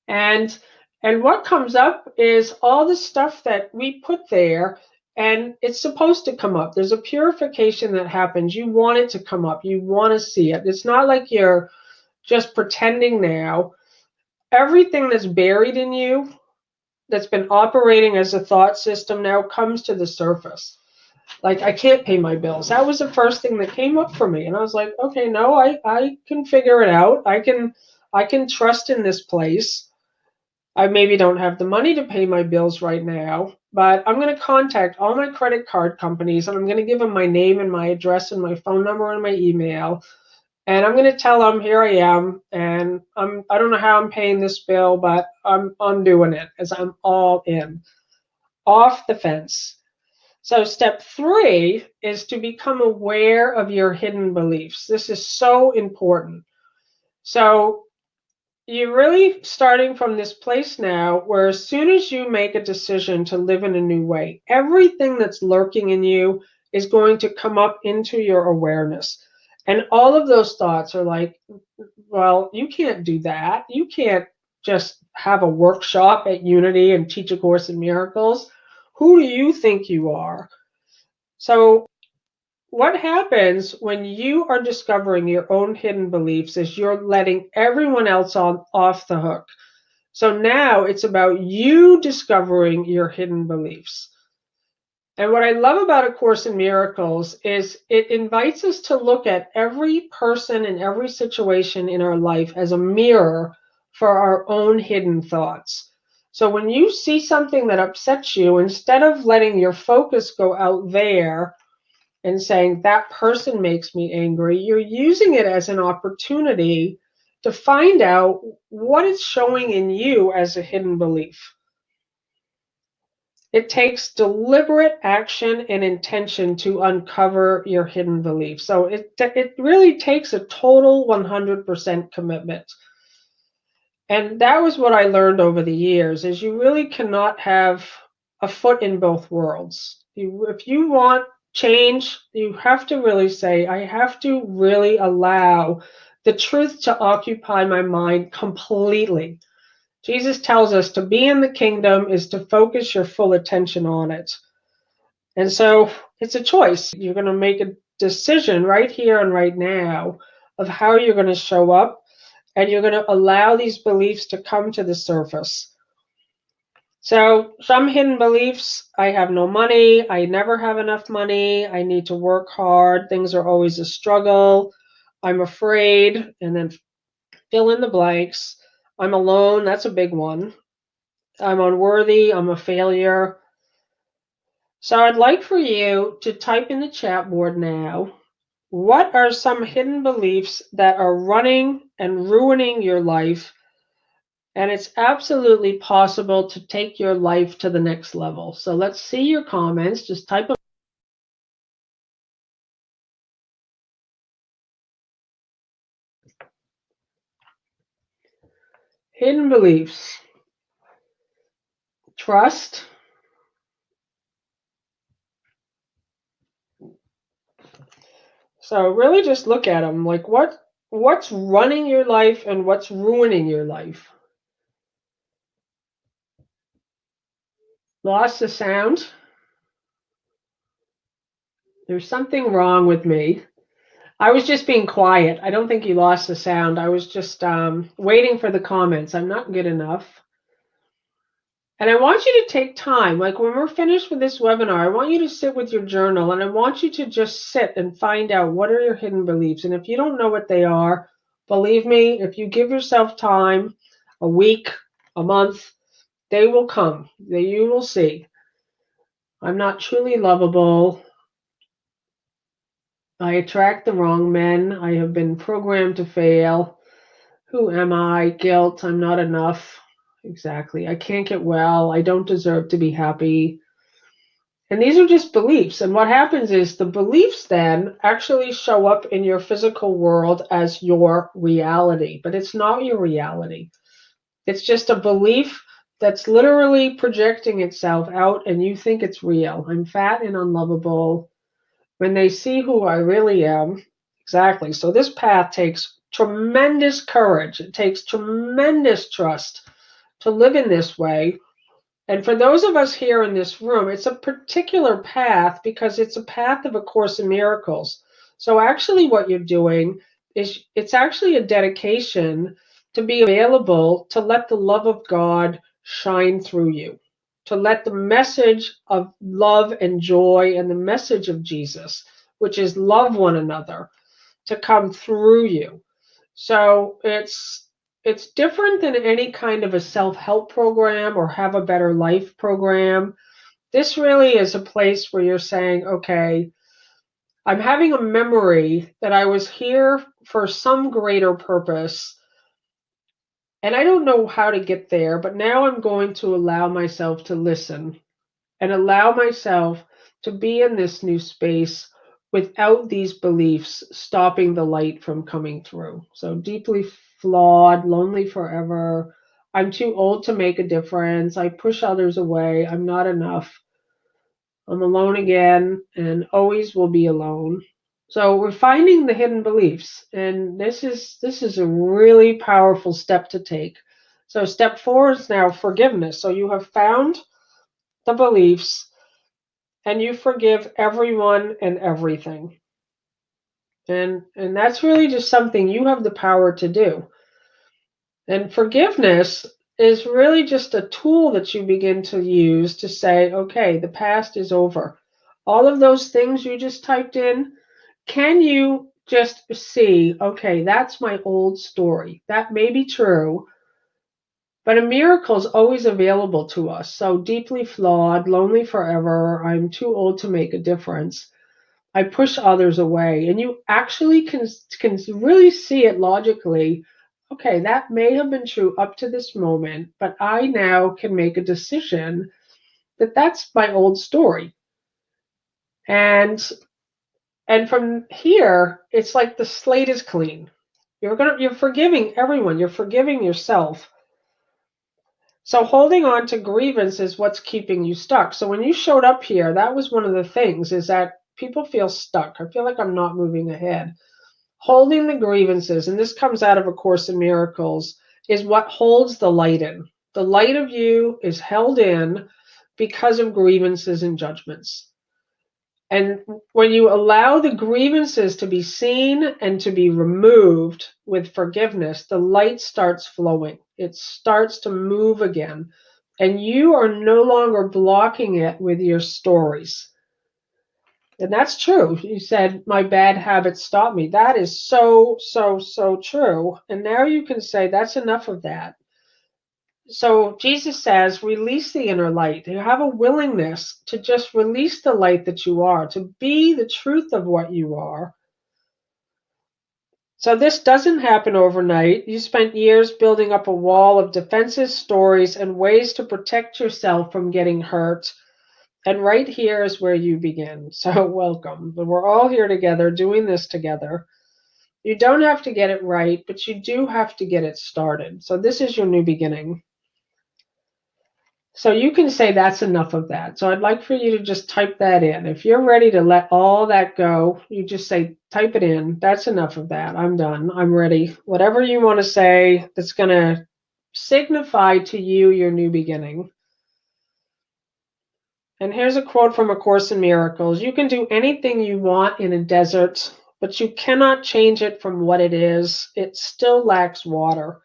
And what comes up is all the stuff that we put there, and it's supposed to come up. There's a purification that happens. You want it to come up. You want to see it. It's not like you're just pretending now. Everything that's buried in you, that's been operating as a thought system, now comes to the surface. Like, I can't pay my bills. That was the first thing that came up for me. And I was like, okay, no, I can figure it out. I can trust in this place. I maybe don't have the money to pay my bills right now, but I'm going to contact all my credit card companies and I'm going to give them my name and my address and my phone number and my email. And I'm going to tell them here I am, and I don't know how I'm paying this bill, but I'm doing it as I'm all in, off the fence. So step 3 is to become aware of your hidden beliefs. This is so important. So you're really starting from this place now where as soon as you make a decision to live in a new way, everything that's lurking in you is going to come up into your awareness. And all of those thoughts are like, well, you can't do that. You can't just have a workshop at Unity and teach A Course in Miracles. Who do you think you are? So what happens when you are discovering your own hidden beliefs is you're letting everyone else off the hook. So now it's about you discovering your hidden beliefs. And what I love about A Course in Miracles is it invites us to look at every person and every situation in our life as a mirror for our own hidden thoughts. So when you see something that upsets you, instead of letting your focus go out there and saying that person makes me angry, you're using it as an opportunity to find out what it's showing in you as a hidden belief. It takes deliberate action and intention to uncover your hidden beliefs. So it really takes a total 100% commitment. And that was what I learned over the years is you really cannot have a foot in both worlds. If you want change, you have to really say, I have to really allow the truth to occupy my mind completely. Jesus tells us to be in the kingdom is to focus your full attention on it. And so it's a choice. You're going to make a decision right here and right now of how you're going to show up, and you're going to allow these beliefs to come to the surface. So some hidden beliefs, I have no money, I never have enough money, I need to work hard, things are always a struggle, I'm afraid, and then fill in the blanks. I'm alone, that's a big one. I'm unworthy, I'm a failure. So I'd like for you to type in the chat board now, what are some hidden beliefs that are running and ruining your life? And it's absolutely possible to take your life to the next level. So let's see your comments. Just type them. Hidden beliefs. Trust. So really just look at them. Like what's running your life and what's ruining your life? Lost the sound. There's something wrong with me. I was just being quiet. I don't think you lost the sound. I was just waiting for the comments. I'm not good enough. And I want you to take time. Like when we're finished with this webinar, I want you to sit with your journal and I want you to just sit and find out what are your hidden beliefs. And if you don't know what they are, believe me, if you give yourself time, a week, a month, they will come. You will see. I'm not truly lovable. I attract the wrong men. I have been programmed to fail. Who am I? Guilt. I'm not enough. Exactly. I can't get well. I don't deserve to be happy. And these are just beliefs. And what happens is the beliefs then actually show up in your physical world as your reality. But it's not your reality. It's just a belief that's literally projecting itself out and you think it's real. I'm fat and unlovable. When they see who I really am, exactly. So this path takes tremendous courage. It takes tremendous trust to live in this way. And for those of us here in this room, it's a particular path because it's a path of A Course in Miracles. So actually what you're doing is it's actually a dedication to be available to let the love of God shine through you, to let the message of love and joy and the message of Jesus, which is love one another, to come through you. So it's it's different than any kind of a self-help program or have a better life program. This really is a place where you're saying, okay, I'm having a memory that I was here for some greater purpose. And I don't know how to get there, but now I'm going to allow myself to listen and allow myself to be in this new space without these beliefs stopping the light from coming through. So deeply flawed, lonely forever. I'm too old to make a difference. I push others away. I'm not enough. I'm alone again and always will be alone. So we're finding the hidden beliefs, and this is a really powerful step to take. So step 4 is now forgiveness. So you have found the beliefs and you forgive everyone and everything. And that's really just something you have the power to do. And forgiveness is really just a tool that you begin to use to say, okay, the past is over. All of those things you just typed in, can you just see, okay, that's my old story. That may be true, but a miracle is always available to us. So deeply flawed, lonely forever, I'm too old to make a difference. I push others away. And you actually can really see it logically. Okay, that may have been true up to this moment, but I now can make a decision that that's my old story. And and from here, it's like the slate is clean. You're forgiving everyone. You're forgiving yourself. So holding on to grievance is what's keeping you stuck. So when you showed up here, that was one of the things is that people feel stuck. I feel like I'm not moving ahead. Holding the grievances, and this comes out of A Course in Miracles, is what holds the light in. The light of you is held in because of grievances and judgments. And when you allow the grievances to be seen and to be removed with forgiveness, the light starts flowing. It starts to move again. And you are no longer blocking it with your stories. And that's true. You said, my bad habits stop me. That is so, so, so true. And now you can say, that's enough of that. So Jesus says, release the inner light. You have a willingness to just release the light that you are, to be the truth of what you are. So this doesn't happen overnight. You spent years building up a wall of defenses, stories, and ways to protect yourself from getting hurt. And right here is where you begin. So welcome. We're all here together doing this together. You don't have to get it right, but you do have to get it started. So this is your new beginning. So you can say that's enough of that. So I'd like for you to just type that in. If you're ready to let all that go, you just say, type it in. That's enough of that. I'm done. I'm ready. Whatever you want to say that's going to signify to you your new beginning. And here's a quote from A Course in Miracles. You can do anything you want in a desert, but you cannot change it from what it is. It still lacks water.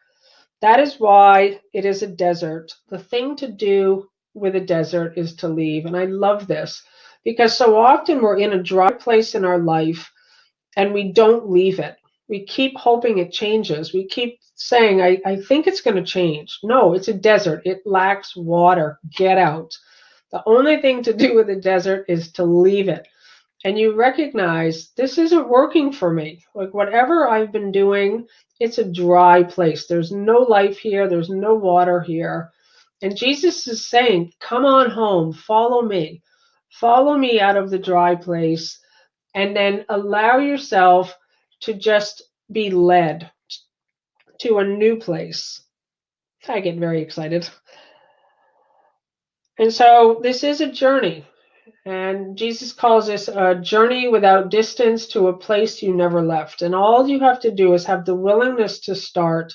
That is why it is a desert. The thing to do with a desert is to leave. And I love this because so often we're in a dry place in our life and we don't leave it. We keep hoping it changes. We keep saying, I think it's going to change. No, it's a desert. It lacks water. Get out. The only thing to do with a desert is to leave it. And you recognize this isn't working for me. Like whatever I've been doing, it's a dry place. There's no life here. There's no water here. And Jesus is saying, come on home. Follow me. Follow me out of the dry place. And then allow yourself to just be led to a new place. I get very excited. And so this is a journey. And Jesus calls this a journey without distance to a place you never left. And all you have to do is have the willingness to start,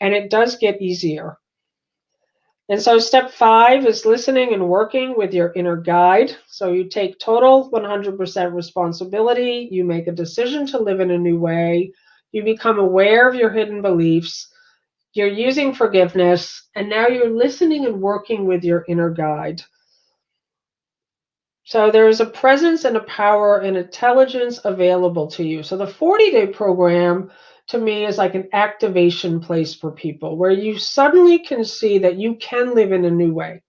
and it does get easier. And so step 5 is listening and working with your inner guide. So you take total 100% responsibility. You make a decision to live in a new way. You become aware of your hidden beliefs. You're using forgiveness, and now you're listening and working with your inner guide. So there is a presence and a power and intelligence available to you. So the 40-day program to me is like an activation place for people where you suddenly can see that you can live in a new way,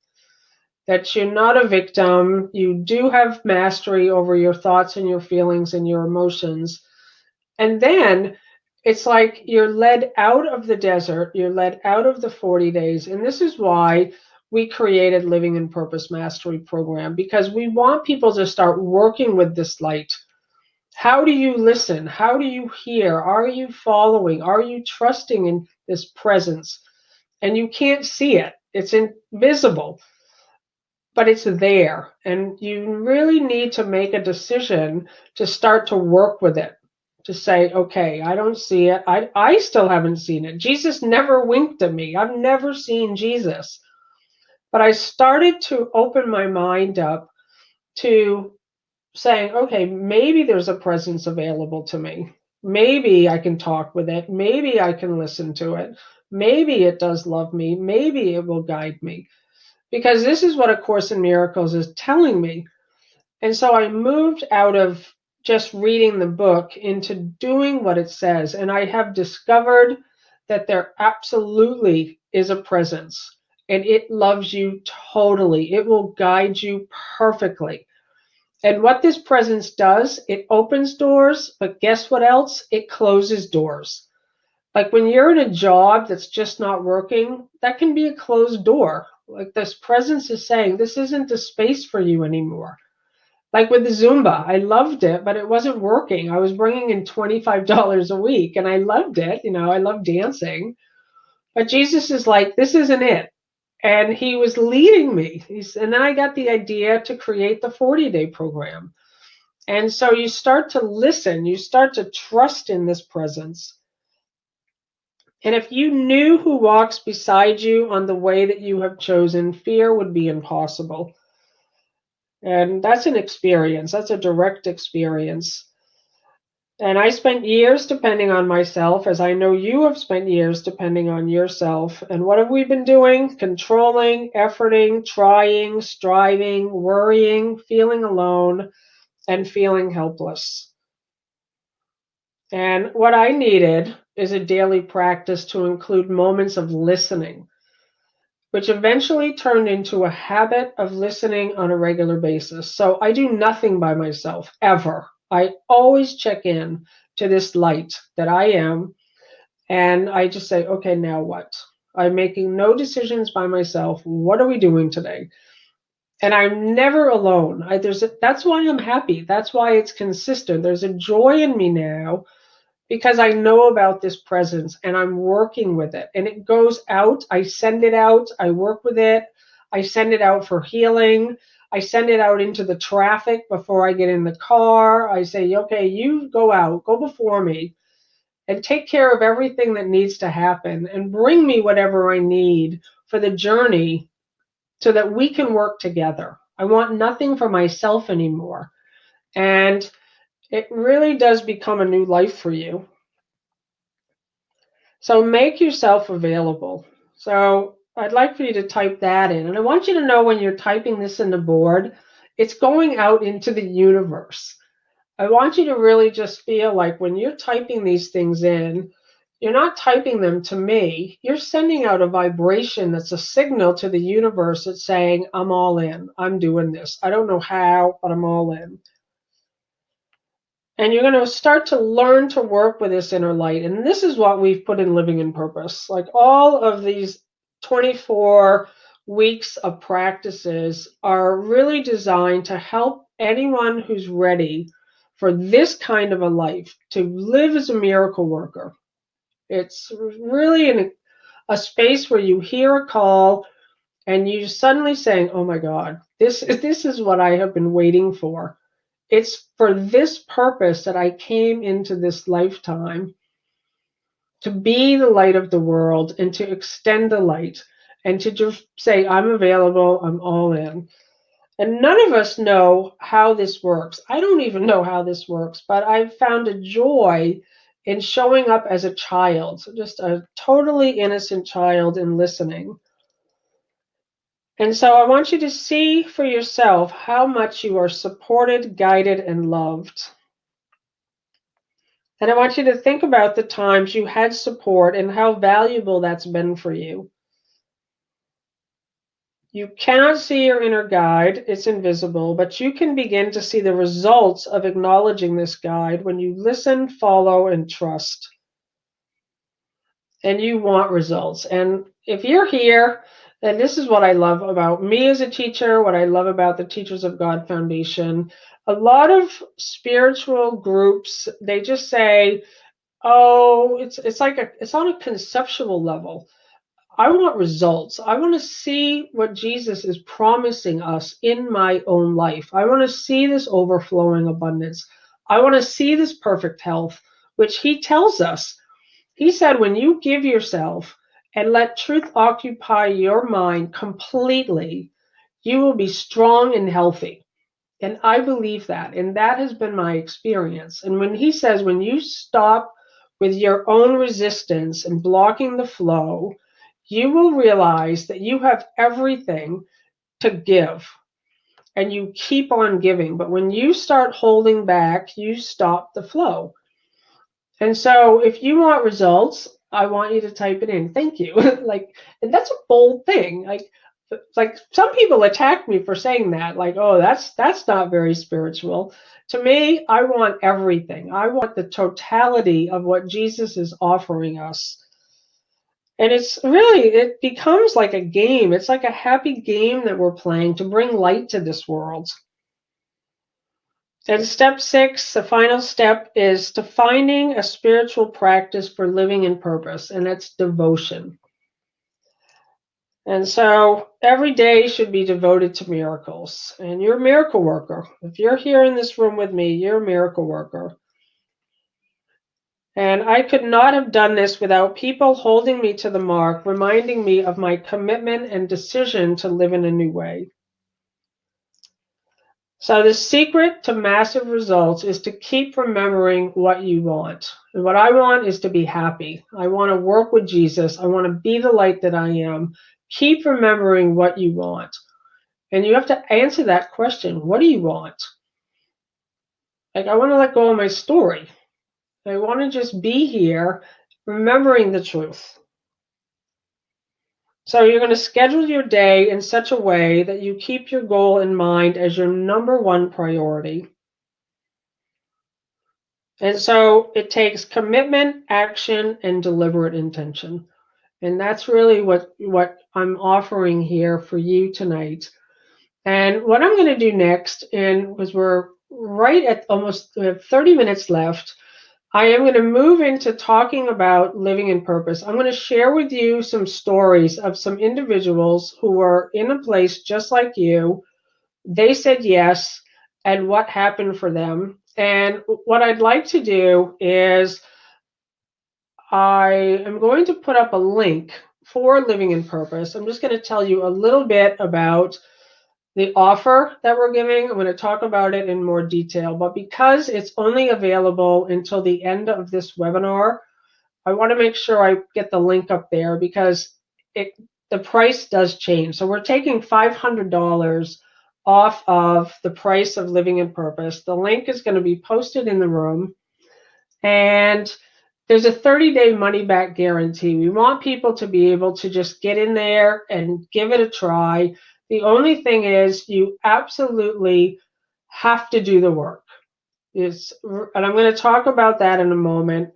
that you're not a victim. You do have mastery over your thoughts and your feelings and your emotions. And then it's like you're led out of the desert, you're led out of the 40 days. And this is why we created Living in Purpose Mastery Program, because we want people to start working with this light. How do you listen? How do you hear? Are you following? Are you trusting in this presence? And you can't see it, it's invisible, but it's there. And you really need to make a decision to start to work with it, to say, okay, I don't see it. I still haven't seen it. Jesus never winked at me. I've never seen Jesus. But I started to open my mind up to saying, okay, maybe there's a presence available to me. Maybe I can talk with it. Maybe I can listen to it. Maybe it does love me. Maybe it will guide me. Because this is what A Course in Miracles is telling me. And so I moved out of just reading the book into doing what it says. And I have discovered that there absolutely is a presence, and it loves you totally. It will guide you perfectly. And what this presence does, it opens doors, but guess what else? It closes doors. Like when you're in a job that's just not working, that can be a closed door. Like this presence is saying, this isn't the space for you anymore. Like with the Zumba, I loved it, but it wasn't working. I was bringing in $25 a week and I loved it. You know, I love dancing. But Jesus is like, this isn't it. And he was leading me. And then I got the idea to create the 40-day program. And so you start to listen, you start to trust in this presence. And if you knew who walks beside you on the way that you have chosen, fear would be impossible. And that's an experience, that's a direct experience. And I spent years depending on myself, as I know you have spent years depending on yourself. And what have we been doing? Controlling, efforting, trying, striving, worrying, feeling alone, and feeling helpless. And what I needed is a daily practice to include moments of listening, which eventually turned into a habit of listening on a regular basis. So I do nothing by myself, ever. I always check in to this light that I am, and I just say, okay, now what? I'm making no decisions by myself. What are we doing today? And I'm never alone. That's why I'm happy. That's why it's consistent. There's a joy in me now because I know about this presence and I'm working with it. And it goes out, I send it out, I work with it, I send it out for healing, I send it out into the traffic before I get in the car. I say, okay, you go out, go before me, and take care of everything that needs to happen and bring me whatever I need for the journey so that we can work together. I want nothing for myself anymore. And it really does become a new life for you. So make yourself available. So I'd like for you to type that in. And I want you to know when you're typing this in the board, it's going out into the universe. I want you to really just feel like when you're typing these things in, you're not typing them to me. You're sending out a vibration that's a signal to the universe that's saying, I'm all in. I'm doing this. I don't know how, but I'm all in. And you're going to start to learn to work with this inner light. And this is what we've put in Living in Purpose. Like all of these 24 weeks of practices are really designed to help anyone who's ready for this kind of a life to live as a miracle worker. It's really a space where you hear a call and you suddenly saying, oh my God, this is what I have been waiting for. It's for this purpose that I came into this lifetime, to be the light of the world and to extend the light and to just say, I'm available, I'm all in. And none of us know how this works. I don't even know how this works, but I've found a joy in showing up as a child, just a totally innocent child, in listening. And so I want you to see for yourself how much you are supported, guided, and loved. And I want you to think about the times you had support and how valuable that's been for you. You cannot see your inner guide, it's invisible, but you can begin to see the results of acknowledging this guide when you listen, follow, and trust. And you want results. And if you're here, and this is what I love about me as a teacher, what I love about the Teachers of God Foundation, a lot of spiritual groups, they just say, oh, it's on a conceptual level. I want results. I want to see what Jesus is promising us in my own life. I want to see this overflowing abundance. I want to see this perfect health, which he tells us. He said, when you give yourself and let truth occupy your mind completely, you will be strong and healthy. And I believe that. And that has been my experience. And when he says, when you stop with your own resistance and blocking the flow, you will realize that you have everything to give and you keep on giving. But when you start holding back, you stop the flow. And so if you want results, I want you to type it in. Thank you. And that's a bold thing. Like some people attack me for saying that. Like, oh, that's not very spiritual. To me, I want everything. I want the totality of what Jesus is offering us. And it becomes like a game. It's like a happy game that we're playing to bring light to this world. And step 6, the final step, is to finding a spiritual practice for living in purpose, and that's devotion. And so every day should be devoted to miracles. And you're a miracle worker. If you're here in this room with me, you're a miracle worker. And I could not have done this without people holding me to the mark, reminding me of my commitment and decision to live in a new way. So the secret to massive results is to keep remembering what you want. And what I want is to be happy. I want to work with Jesus. I want to be the light that I am. Keep remembering what you want. And you have to answer that question. What do you want? Like, I want to let go of my story. I want to just be here remembering the truth. So you're going to schedule your day in such a way that you keep your goal in mind as your number one priority. And so it takes commitment, action, and deliberate intention. And that's really what I'm offering here for you tonight. And what I'm going to do next, and because we're right at almost, we have 30 minutes left, I am going to move into talking about living in purpose. I'm going to share with you some stories of some individuals who were in a place just like you. They said yes, and what happened for them. And what I'd like to do is I am going to put up a link for Living in Purpose. I'm just going to tell you a little bit about the offer that we're giving. I'm going to talk about it in more detail, but because it's only available until the end of this webinar, I want to make sure I get the link up there because the price does change. So we're taking $500 off of the price of Living in Purpose. The link is going to be posted in the room, and there's a 30-day money-back guarantee. We want people to be able to just get in there and give it a try. The only thing is you absolutely have to do the work. And I'm going to talk about that in a moment.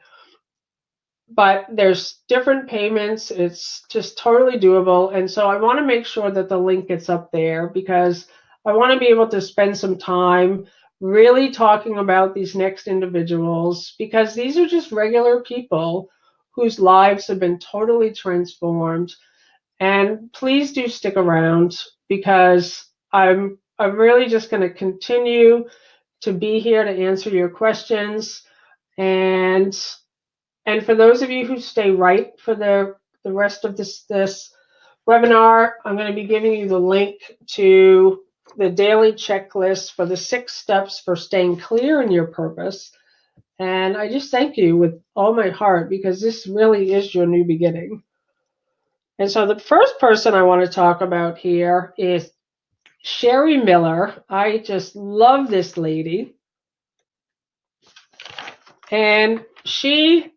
But there's different payments. It's just totally doable. And so I want to make sure that the link gets up there because I want to be able to spend some time really talking about these next individuals because these are just regular people whose lives have been totally transformed. And please do stick around because I'm really just going to continue to be here to answer your questions. And for those of you who stay right for the rest of this webinar, I'm going to be giving you the link to the daily checklist for the 6 steps for staying clear in your purpose. And I just thank you with all my heart because this really is your new beginning. And so the first person I want to talk about here is Sherry Miller. I just love this lady. And she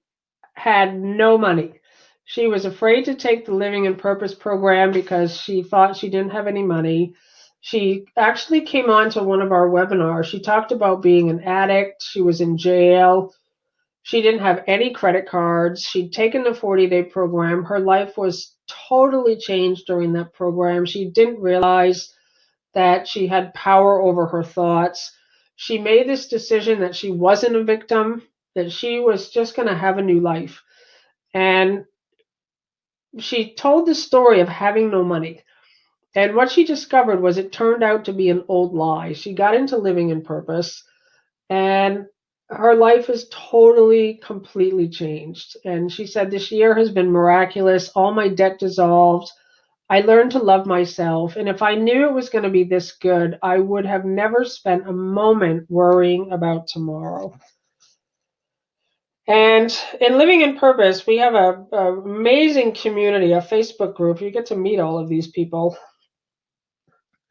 had no money. She was afraid to take the Living in Purpose program because she thought she didn't have any money. She actually came on to one of our webinars. She talked about being an addict. She was in jail. She didn't have any credit cards. She'd taken the 40-day program. Her life was totally changed during that program. She didn't realize that she had power over her thoughts. She made this decision that she wasn't a victim, that she was just going to have a new life. And she told the story of having no money. And what she discovered was it turned out to be an old lie. She got into Living in Purpose, and her life is totally, completely changed. And she said, "This year has been miraculous. All my debt dissolved. I learned to love myself. And if I knew it was going to be this good, I would have never spent a moment worrying about tomorrow." And in Living in Purpose, we have a amazing community, a Facebook group. You get to meet all of these people.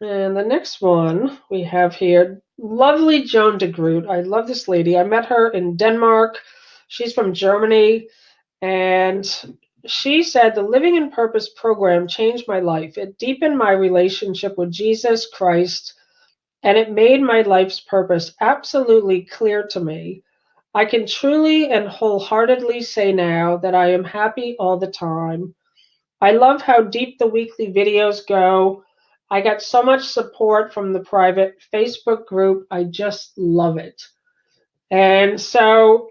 And the next one we have here, lovely Joan de Groot. I love this lady. I met her in Denmark. She's from Germany. And she said, "The Living in Purpose program changed my life. It deepened my relationship with Jesus Christ, and it made my life's purpose absolutely clear to me. I can truly and wholeheartedly say now that I am happy all the time. I love how deep the weekly videos go. I got so much support from the private Facebook group. I just love it." And so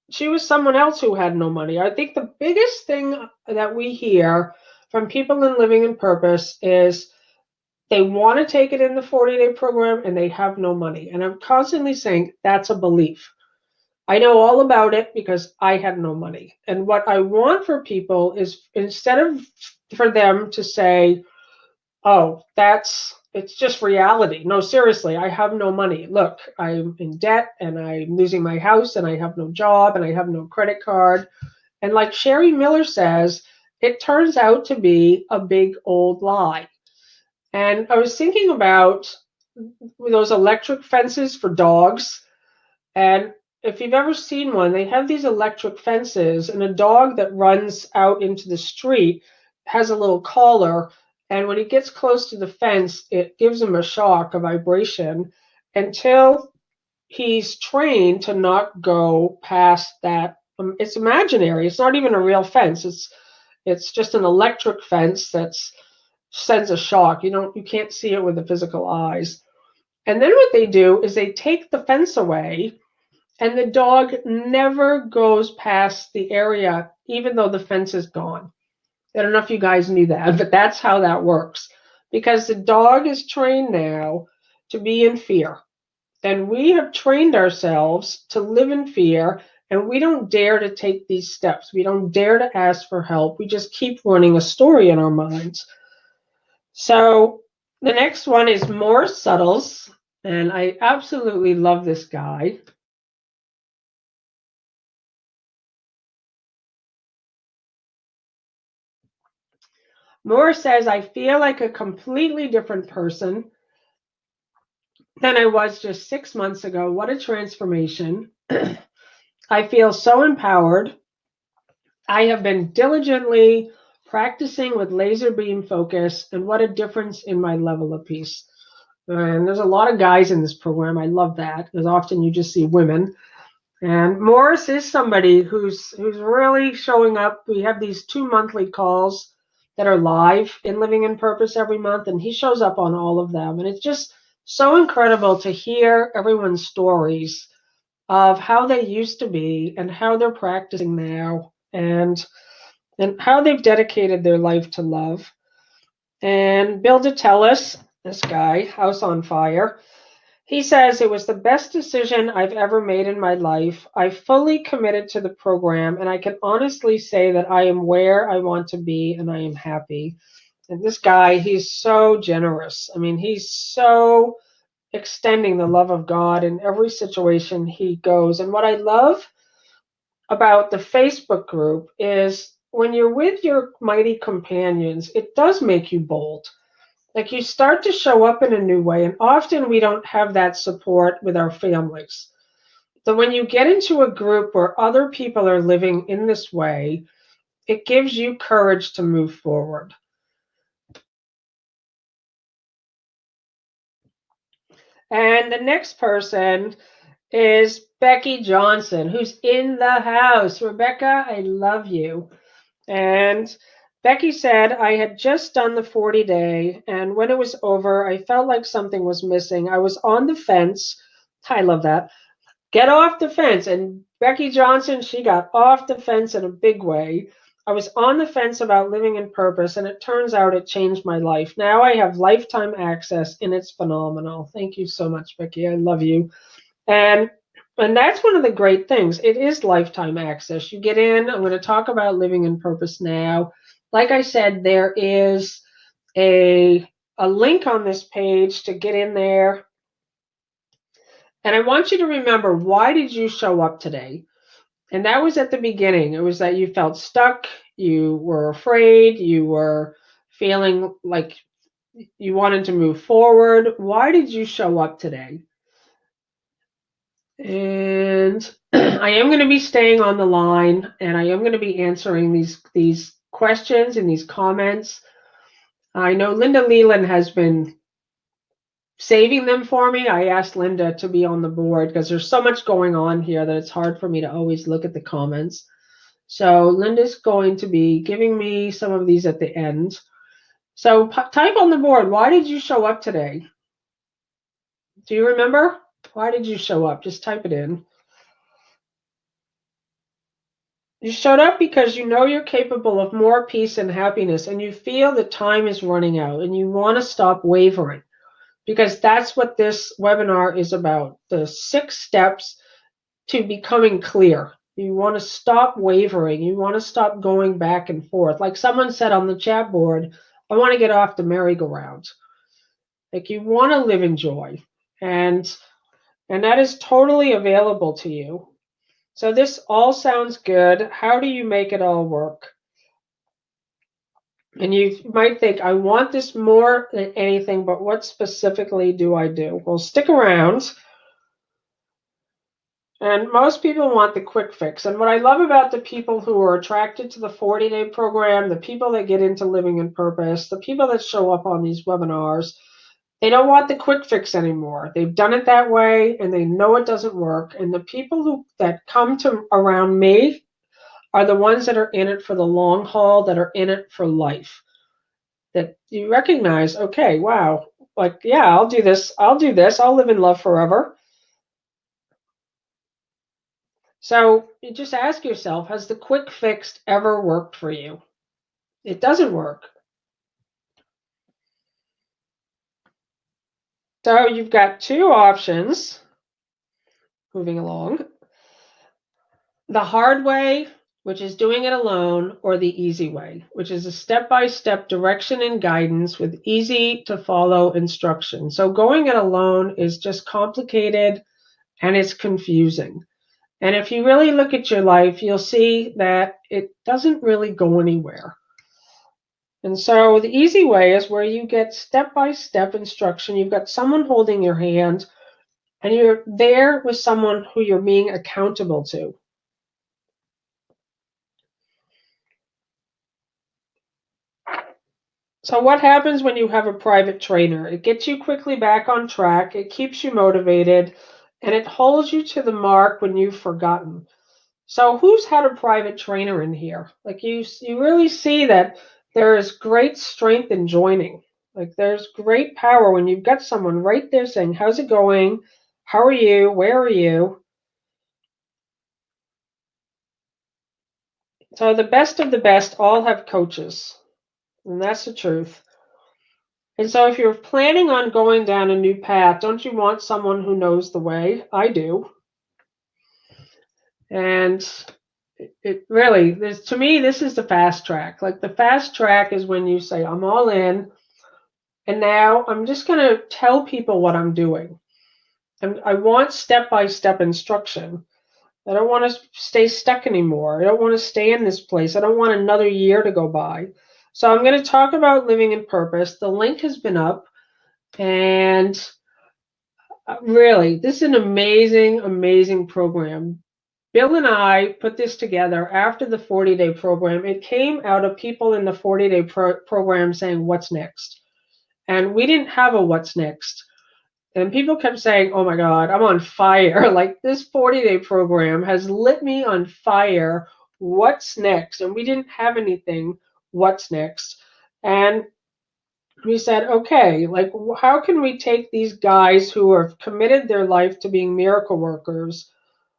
she was someone else who had no money. I think the biggest thing that we hear from people in Living in Purpose is they want to take it in the 40-day program and they have no money. And I'm constantly saying that's a belief. I know all about it because I had no money. And what I want for people is, instead of for them to say, "Oh, it's just reality." No, seriously, I have no money. Look, I'm in debt and I'm losing my house and I have no job and I have no credit card. And like Sherry Miller says, it turns out to be a big old lie. And I was thinking about those electric fences for dogs. And if you've ever seen one, they have these electric fences, and a dog that runs out into the street has a little collar. And when he gets close to the fence, it gives him a shock, a vibration, until he's trained to not go past that. It's imaginary. It's not even a real fence. It's just an electric fence that sends a shock. You can't see it with the physical eyes. And then what they do is they take the fence away, and the dog never goes past the area, even though the fence is gone. I don't know if you guys knew that, but that's how that works. Because the dog is trained now to be in fear. And we have trained ourselves to live in fear, and we don't dare to take these steps. We don't dare to ask for help. We just keep running a story in our minds. So the next one is Morris Suttles, and I absolutely love this guy. Morris says, "I feel like a completely different person than I was just 6 months ago. What a transformation. I feel so empowered. I have been diligently practicing with laser beam focus, and what a difference in my level of peace." And there's a lot of guys in this program. I love that, because often you just see women. And Morris is somebody who's really showing up. We have these 2 monthly calls that are live in Living in Purpose every month, and he shows up on all of them. And it's just so incredible to hear everyone's stories of how they used to be and how they're practicing now, and how they've dedicated their life to love. And Bill DeTellis, this guy, House on Fire, he says, "It was the best decision I've ever made in my life. I fully committed to the program, and I can honestly say that I am where I want to be, and I am happy." And this guy, he's so generous. I mean, he's so extending the love of God in every situation he goes. And what I love about the Facebook group is when you're with your mighty companions, it does make you bold. Like, you start to show up in a new way, and often we don't have that support with our families. So when you get into a group where other people are living in this way, it gives you courage to move forward. And the next person is Becky Johnson, who's in the house. Rebecca, I love you. And Becky said, I had just done the 40-day, and when it was over, I felt like something was missing. I was on the fence. I love that. Get off the fence. And Becky Johnson, she got off the fence in a big way. I was on the fence about living in purpose, and it turns out it changed my life. Now I have lifetime access, and it's phenomenal. Thank you so much, Becky. I love you. And that's one of the great things. It is lifetime access. You get in. I'm going to talk about living in purpose now. Like I said, there is a link on this page to get in there. And I want you to remember, why did you show up today? And that was at the beginning. It was that you felt stuck, you were afraid, you were feeling like you wanted to move forward. Why did you show up today? And I am going to be staying on the line, and I am going to be answering these questions and these comments. I know Linda Leland has been saving them for me. I asked Linda to be on the board because there's so much going on here that it's hard for me to always look at the comments. So Linda's going to be giving me some of these at the end. So type on the board, why did you show up today? Do you remember? Why did you show up? Just type it in. You showed up because you know you're capable of more peace and happiness, and you feel that time is running out, and you want to stop wavering, because that's what this webinar is about, the 6 steps to becoming clear. You want to stop wavering. You want to stop going back and forth. Like someone said on the chat board, I want to get off the merry-go-round. Like, you want to live in joy, and that is totally available to you. So this all sounds good. How do you make it all work? And you might think, I want this more than anything, but what specifically do I do? Well, stick around. And most people want the quick fix. And what I love about the people who are attracted to the 40-day program, the people that get into living in purpose, the people that show up on these webinars, they don't want the quick fix anymore. They've done it that way, and they know it doesn't work. And the people that come to around me are the ones that are in it for the long haul, that are in it for life. That you recognize, okay, wow, like, yeah, I'll do this, I'll live in love forever. So you just ask yourself, has the quick fix ever worked for you? It doesn't work. So you've got 2 options moving along. The hard way, which is doing it alone, or the easy way, which is a step-by-step direction and guidance with easy to follow instructions. So going it alone is just complicated and it's confusing. And if you really look at your life, you'll see that it doesn't really go anywhere. And so the easy way is where you get step-by-step instruction. You've got someone holding your hand, and you're there with someone who you're being accountable to. So what happens when you have a private trainer? It gets you quickly back on track, it keeps you motivated, and it holds you to the mark when you've forgotten. So who's had a private trainer in here? Like, you really see that there is great strength in joining. Like, there's great power when you've got someone right there saying, how's it going? How are you? Where are you? So the best of the best all have coaches, and that's the truth. And so if you're planning on going down a new path, don't you want someone who knows the way? I do. And it really, to me, this is the fast track. Like, the fast track is when you say, I'm all in, and now I'm just going to tell people what I'm doing. And I want step-by-step instruction. I don't want to stay stuck anymore. I don't want to stay in this place. I don't want another year to go by. So I'm going to talk about living in purpose. The link has been up, and Really, this is an amazing, amazing program. Bill and I put this together after the 40-day program. It came out of people in the 40-day program saying, "What's next?" And we didn't have a "What's next." And people kept saying, "Oh my God, I'm on fire." Like, this 40-day program has lit me on fire. What's next? And we didn't have anything. What's next? And we said, okay, like, how can we take these guys who have committed their life to being miracle workers?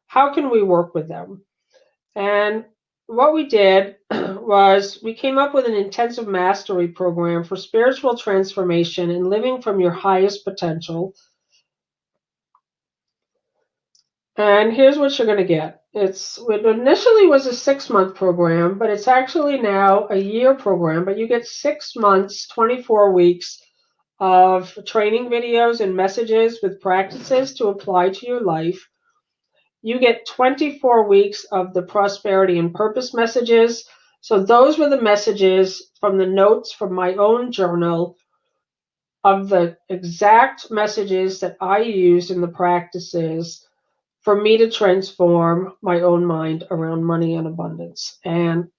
How can we work with them? And what we did was we came up with an intensive mastery program for spiritual transformation and living from your highest potential. And here's what you're going to get. It initially was a 6-month program, but it's actually now a year program. But you get 6 months, 24 weeks of training videos and messages with practices to apply to your life. You get 24 weeks of the prosperity and purpose messages. So those were the messages from the notes from my own journal of the exact messages that I used in the practices for me to transform my own mind around money and abundance. And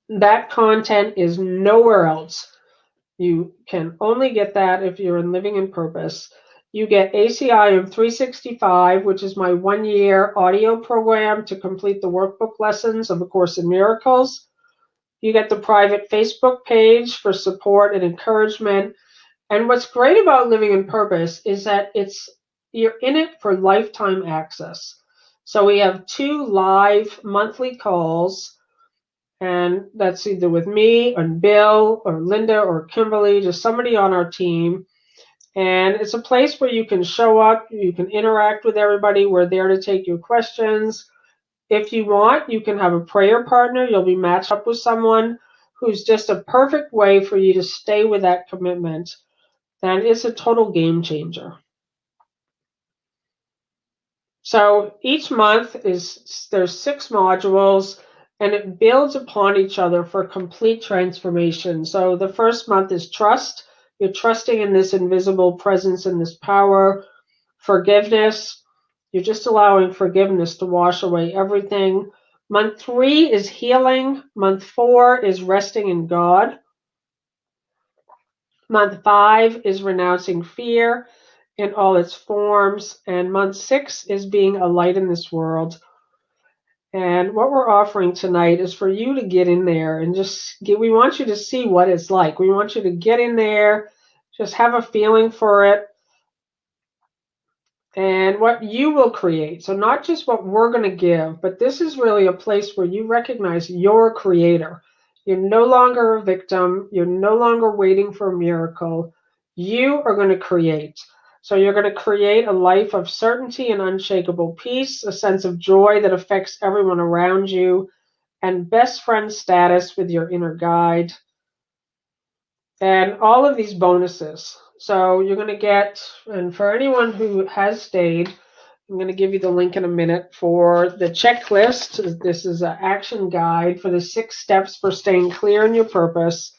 that content is nowhere else. You can only get that if you're in Living in Purpose. You get ACIM 365, which is my 1-year audio program to complete the workbook lessons of A Course in Miracles. You get the private Facebook page for support and encouragement. And what's great about Living in Purpose is that you're in it for lifetime access. So we have 2 live monthly calls, and that's either with me and Bill or Linda or Kimberly, just somebody on our team. And it's a place where you can show up, you can interact with everybody. We're there to take your questions. If you want, you can have a prayer partner. You'll be matched up with someone who's just a perfect way for you to stay with that commitment. And it's a total game changer. So each month there's 6 modules, and it builds upon each other for complete transformation. So the first month is trust. You're trusting in this invisible presence and this power. Forgiveness. You're just allowing forgiveness to wash away everything. Month 3 is healing. Month 4 is resting in God. Month 5 is renouncing fear in all its forms. And month 6 is being a light in this world. And what we're offering tonight is for you to get in there and we want you to see what it's like. We want you to get in there, just have a feeling for it, and what you will create. So not just what we're going to give, but this is really a place where you recognize you're a creator. You're no longer a victim. You're no longer waiting for a miracle. You are going to create. So you're going to create a life of certainty and unshakable peace, a sense of joy that affects everyone around you, and best friend status with your inner guide, and all of these bonuses. So you're going to get, and for anyone who has stayed, I'm going to give you the link in a minute for the checklist. This is an action guide for the 6 steps for staying clear in your purpose.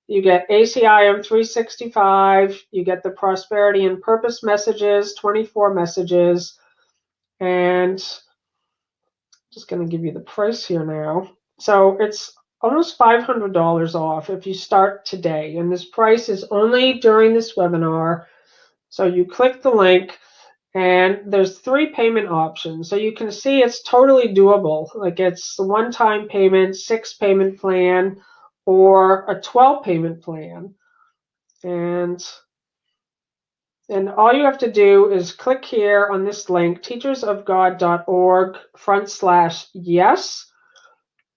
You get ACIM 365. You get the prosperity and purpose messages, 24 messages. And I'm just going to give you the price here now. So it's almost $500 off if you start today. And this price is only during this webinar. So you click the link, and there's 3 payment options. So you can see it's totally doable. Like, it's the one-time payment, 6 payment plan, or a 12 payment plan. And all you have to do is click here on this link, teachersofgod.org/yes.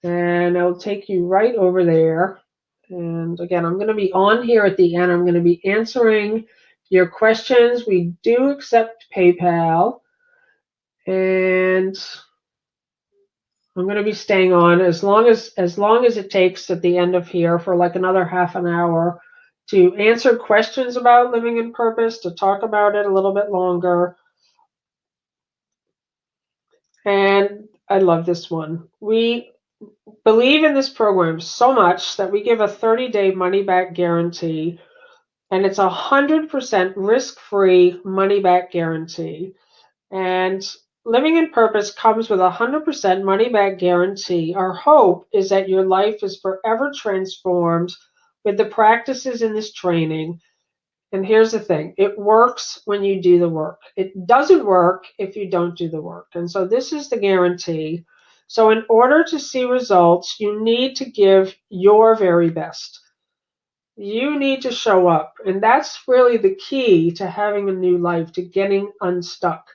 And it'll take you right over there. And again, I'm going to be on here at the end. I'm going to be answering your questions. We do accept PayPal. And I'm going to be staying on as long as it takes at the end of here for like another half an hour to answer questions about living in purpose, to talk about it a little bit longer. And I love this one. We believe in this program so much that we give a 30-day money-back guarantee. and it's 100% risk-free money-back guarantee. And living in purpose comes with 100% money-back guarantee. Our hope is that your life is forever transformed with the practices in this training. And here's the thing, it works when you do the work. It doesn't work if you don't do the work. And so this is the guarantee. So in order to see results, you need to give your very best. You need to show up. And that's really the key to having a new life, to getting unstuck.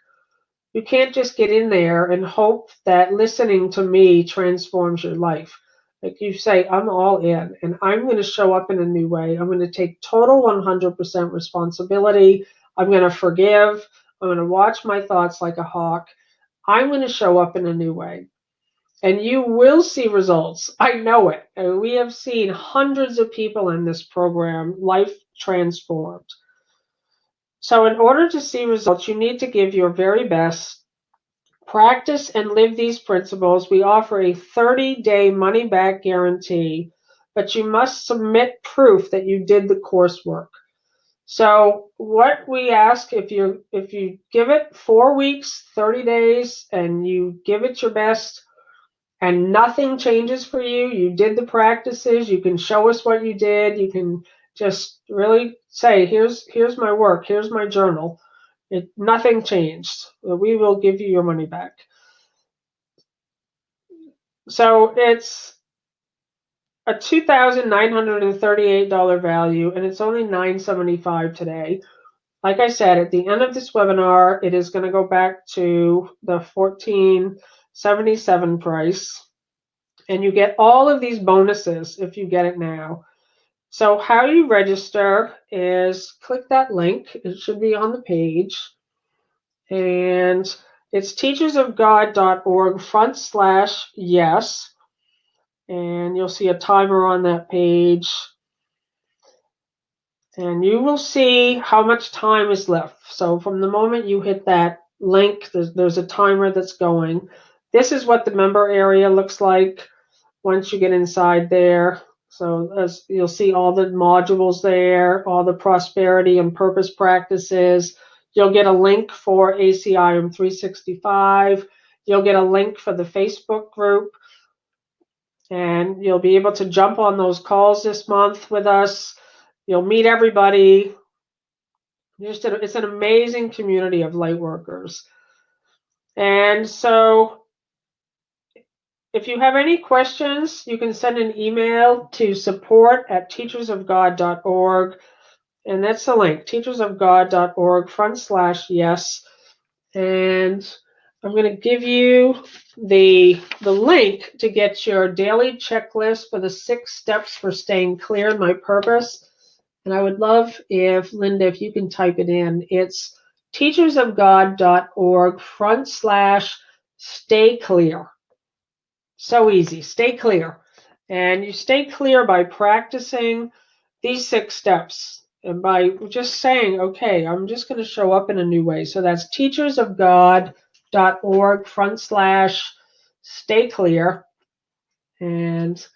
You can't just get in there and hope that listening to me transforms your life. Like you say, I'm all in and I'm going to show up in a new way. I'm going to take total 100% responsibility. I'm going to forgive. I'm going to watch my thoughts like a hawk. I'm going to show up in a new way. And you will see results. I know it. We have seen hundreds of people in this program, life transformed. So in order to see results, you need to give your very best. Practice and live these principles. We offer a 30-day money-back guarantee, but you must submit proof that you did the coursework. So what we ask, if you give it 4 weeks, 30 days, and you give it your best, and nothing changes for you, you did the practices, you can show us what you did, you can just really say, here's my work, here's my journal. Nothing changed. We will give you your money back. So it's a $2,938 value, and it's only $975 today. Like I said, at the end of this webinar, it is going to go back to the $1,477 price, and you get all of these bonuses if you get it now. So how you register is click that link. It should be on the page. And it's teachersofgod.org/yes. And you'll see a timer on that page. And you will see how much time is left. So from the moment you hit that link, there's a timer that's going. This is what the member area looks like once you get inside there. So as you'll see all the modules there, all the prosperity and purpose practices. You'll get a link for ACIM 365. You'll get a link for the Facebook group. And you'll be able to jump on those calls this month with us. You'll meet everybody. It's an amazing community of light workers. And so if you have any questions, you can send an email to support@teachersofgod.org. And that's the link, teachersofgod.org/yes. And I'm going to give you the link to get your daily checklist for the 6 steps for staying clear in my purpose. And I would love if, Linda, if you can type it in. It's teachersofgod.org/stay clear. So easy, stay clear. And you stay clear by practicing these 6 steps. And by just saying, okay, I'm just going to show up in a new way. So that's teachersofgod.org/stay clear. And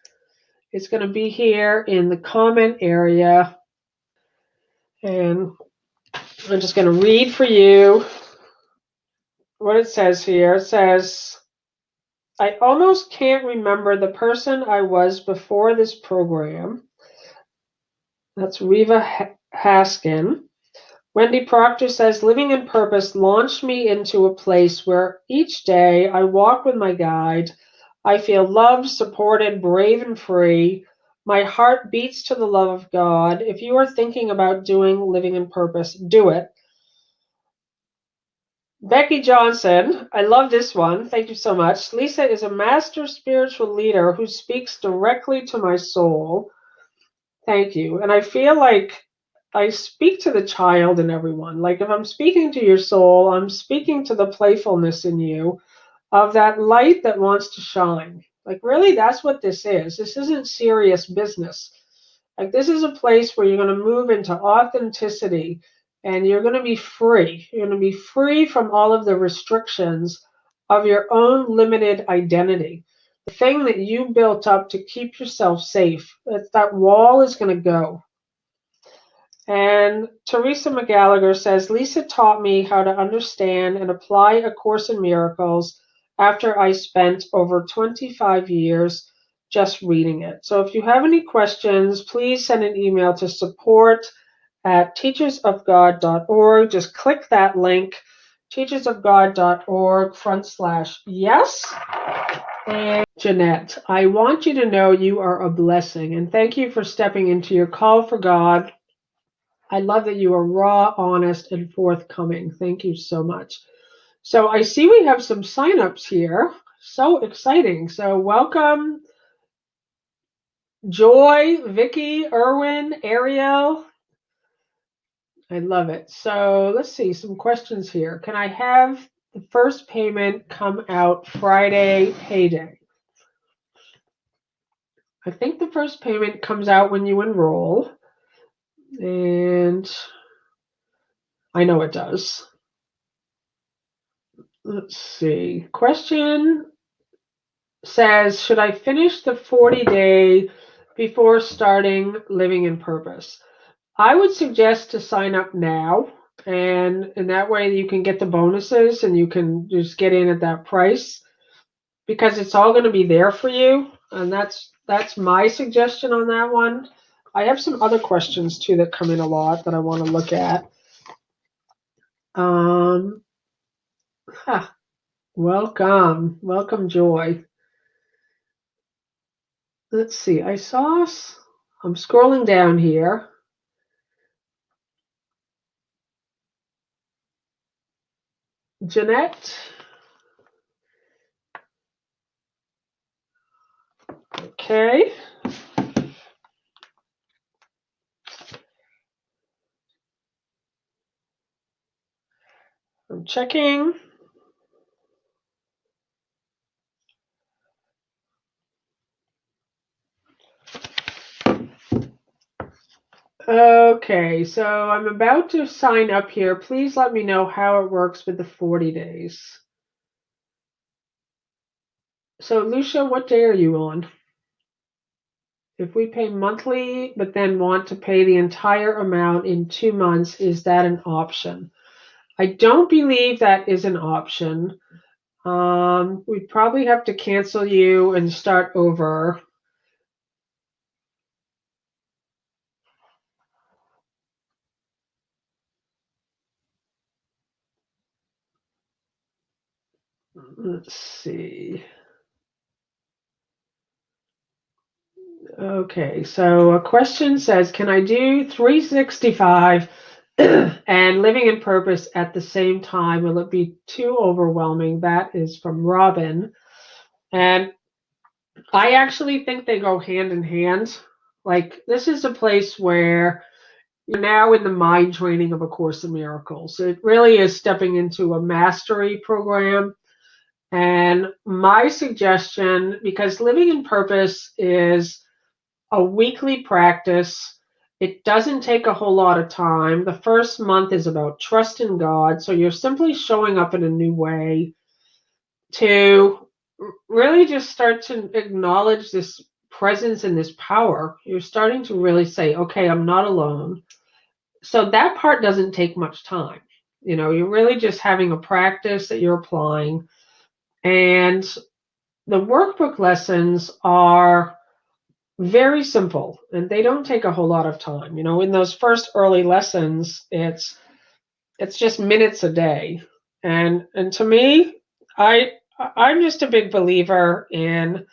it's going to be here in the comment area. And I'm just going to read for you what it says here. It says, I almost can't remember the person I was before this program. That's Reva Haskin. Wendy Proctor says, living in purpose launched me into a place where each day I walk with my guide. I feel loved, supported, brave, and free. My heart beats to the love of God. If you are thinking about doing living in purpose, do it. Becky Johnson, I love this one. Thank you so much. Lisa is a master spiritual leader who speaks directly to my soul. Thank you. And I feel like I speak to the child in everyone. Like if I'm speaking to your soul, I'm speaking to the playfulness in you of that light that wants to shine. Like really, that's what this is. This isn't serious business. Like this is a place where you're going to move into authenticity and you're going to be free. You're going to be free from all of the restrictions of your own limited identity. The thing that you built up to keep yourself safe, that wall is going to go. And Teresa McGallagher says, Lisa taught me how to understand and apply A Course in Miracles after I spent over 25 years just reading it. So if you have any questions, please send an email to support@teachersofgod.org. Just click that link, teachersofgod.org/yes. And Jeanette, I want you to know you are a blessing, and thank you for stepping into your call for God. I love that you are raw, honest, and forthcoming. Thank you so much. So I see we have some signups here. So exciting. So welcome, Joy, Vicky, Erwin, Ariel. I love it. So let's see some questions here. Can I have the first payment come out Friday payday? I think the first payment comes out when you enroll. And I know it does. Let's see. Question says, should I finish the 40-day before starting Living in Purpose? I would suggest to sign up now, and in that way you can get the bonuses and you can just get in at that price because it's all going to be there for you. And that's my suggestion on that one. I have some other questions too that come in a lot that I want to look at. Welcome, Joy. Let's see. I'm scrolling down here. Jeanette. Okay. I'm checking. Okay, so I'm about to sign up here. Please let me know how it works with the 40 days. So, Lucia, what day are you on? If we pay monthly, but then want to pay the entire amount in 2 months, is that an option? I don't believe that is an option. We'd probably have to cancel you and start over. Let's see. Okay, so a question says, can I do 365 and Living in Purpose at the same time? Will it be too overwhelming? That is from Robin. And I actually think they go hand in hand. Like, this is a place where you're now in the mind training of A Course in Miracles. It really is stepping into a mastery program. And my suggestion, because Living in Purpose is a weekly practice, it doesn't take a whole lot of time. The first month is about trust in God. So you're simply showing up in a new way to really just start to acknowledge this presence and this power. You're starting to really say, okay, I'm not alone. So that part doesn't take much time. You're really just having a practice that you're applying. And the workbook lessons are very simple and they don't take a whole lot of time. In those first early lessons, it's just minutes a day. And to me, I'm just a big believer in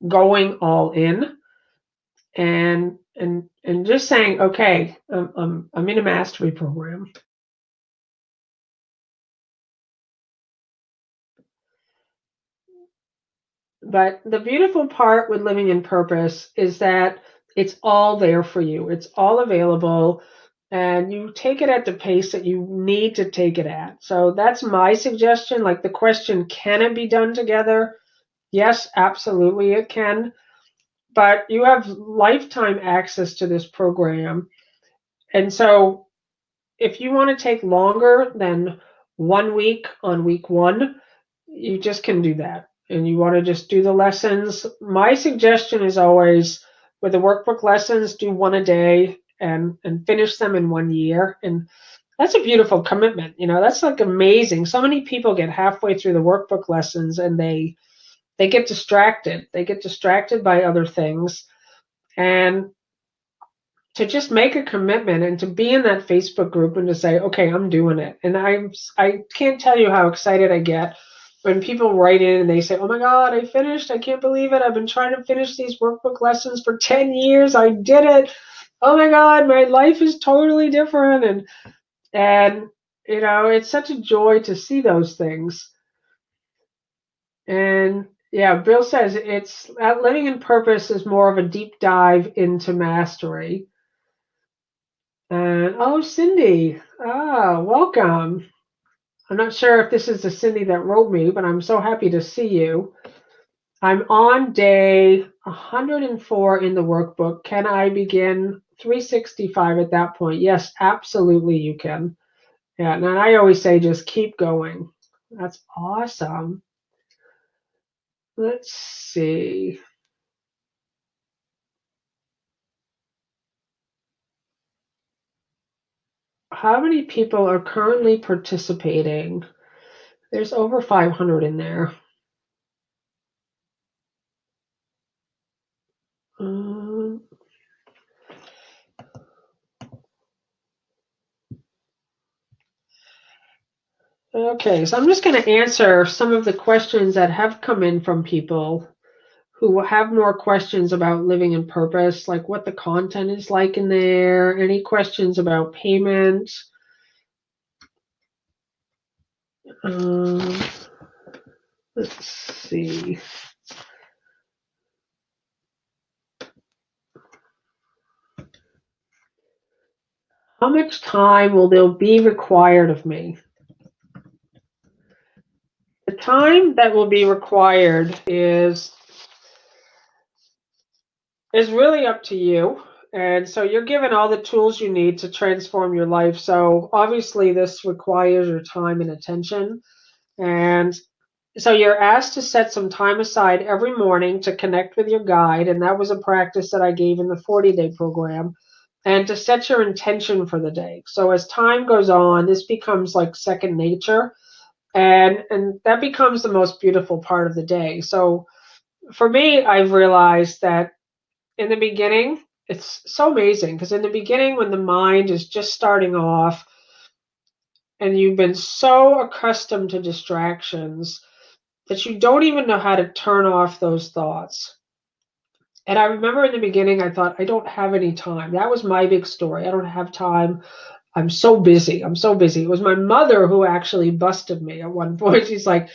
going all in and just saying, okay, I'm in a mastery program. But the beautiful part with Living in Purpose is that it's all there for you. It's all available, and you take it at the pace that you need to take it at. So that's my suggestion. Like the question, can it be done together? Yes, absolutely it can. But you have lifetime access to this program. And so if you want to take longer than 1 week on week 1, you just can do that. And you want to just do the lessons. My suggestion is always with the workbook lessons, do 1 a day and finish them in 1 year. And that's a beautiful commitment. That's like amazing. So many people get halfway through the workbook lessons and they get distracted. They get distracted by other things. And to just make a commitment and to be in that Facebook group and to say, okay, I'm doing it. And I can't tell you how excited I get when people write in and they say, oh my God, I finished. I can't believe it. I've been trying to finish these workbook lessons for 10 years. I did it. Oh my God, my life is totally different. And it's such a joy to see those things. And yeah, Bill says it's living in purpose is more of a deep dive into mastery. And oh, Cindy, welcome. I'm not sure if this is the Cindy that wrote me, but I'm so happy to see you. I'm on day 104 in the workbook. Can I begin 365 at that point? Yes, absolutely you can. Yeah, and I always say just keep going. That's awesome. Let's see. How many people are currently participating? There's over 500 in there. Okay, so I'm just going to answer some of the questions that have come in from people who have more questions about living in purpose, like what the content is like in there, any questions about payment. Let's see. How much time will there be required of me? The time that will be required is really up to you. And so you're given all the tools you need to transform your life. So obviously this requires your time and attention. And so you're asked to set some time aside every morning to connect with your guide. And that was a practice that I gave in the 40-day program. And to set your intention for the day. So as time goes on, this becomes like second nature. And that becomes the most beautiful part of the day. So for me, I've realized that in the beginning, it's so amazing because in the beginning, when the mind is just starting off and you've been so accustomed to distractions that you don't even know how to turn off those thoughts. And I remember in the beginning, I thought, I don't have any time. That was my big story. I don't have time. I'm so busy. I'm so busy. It was my mother who actually busted me at one point. She's like,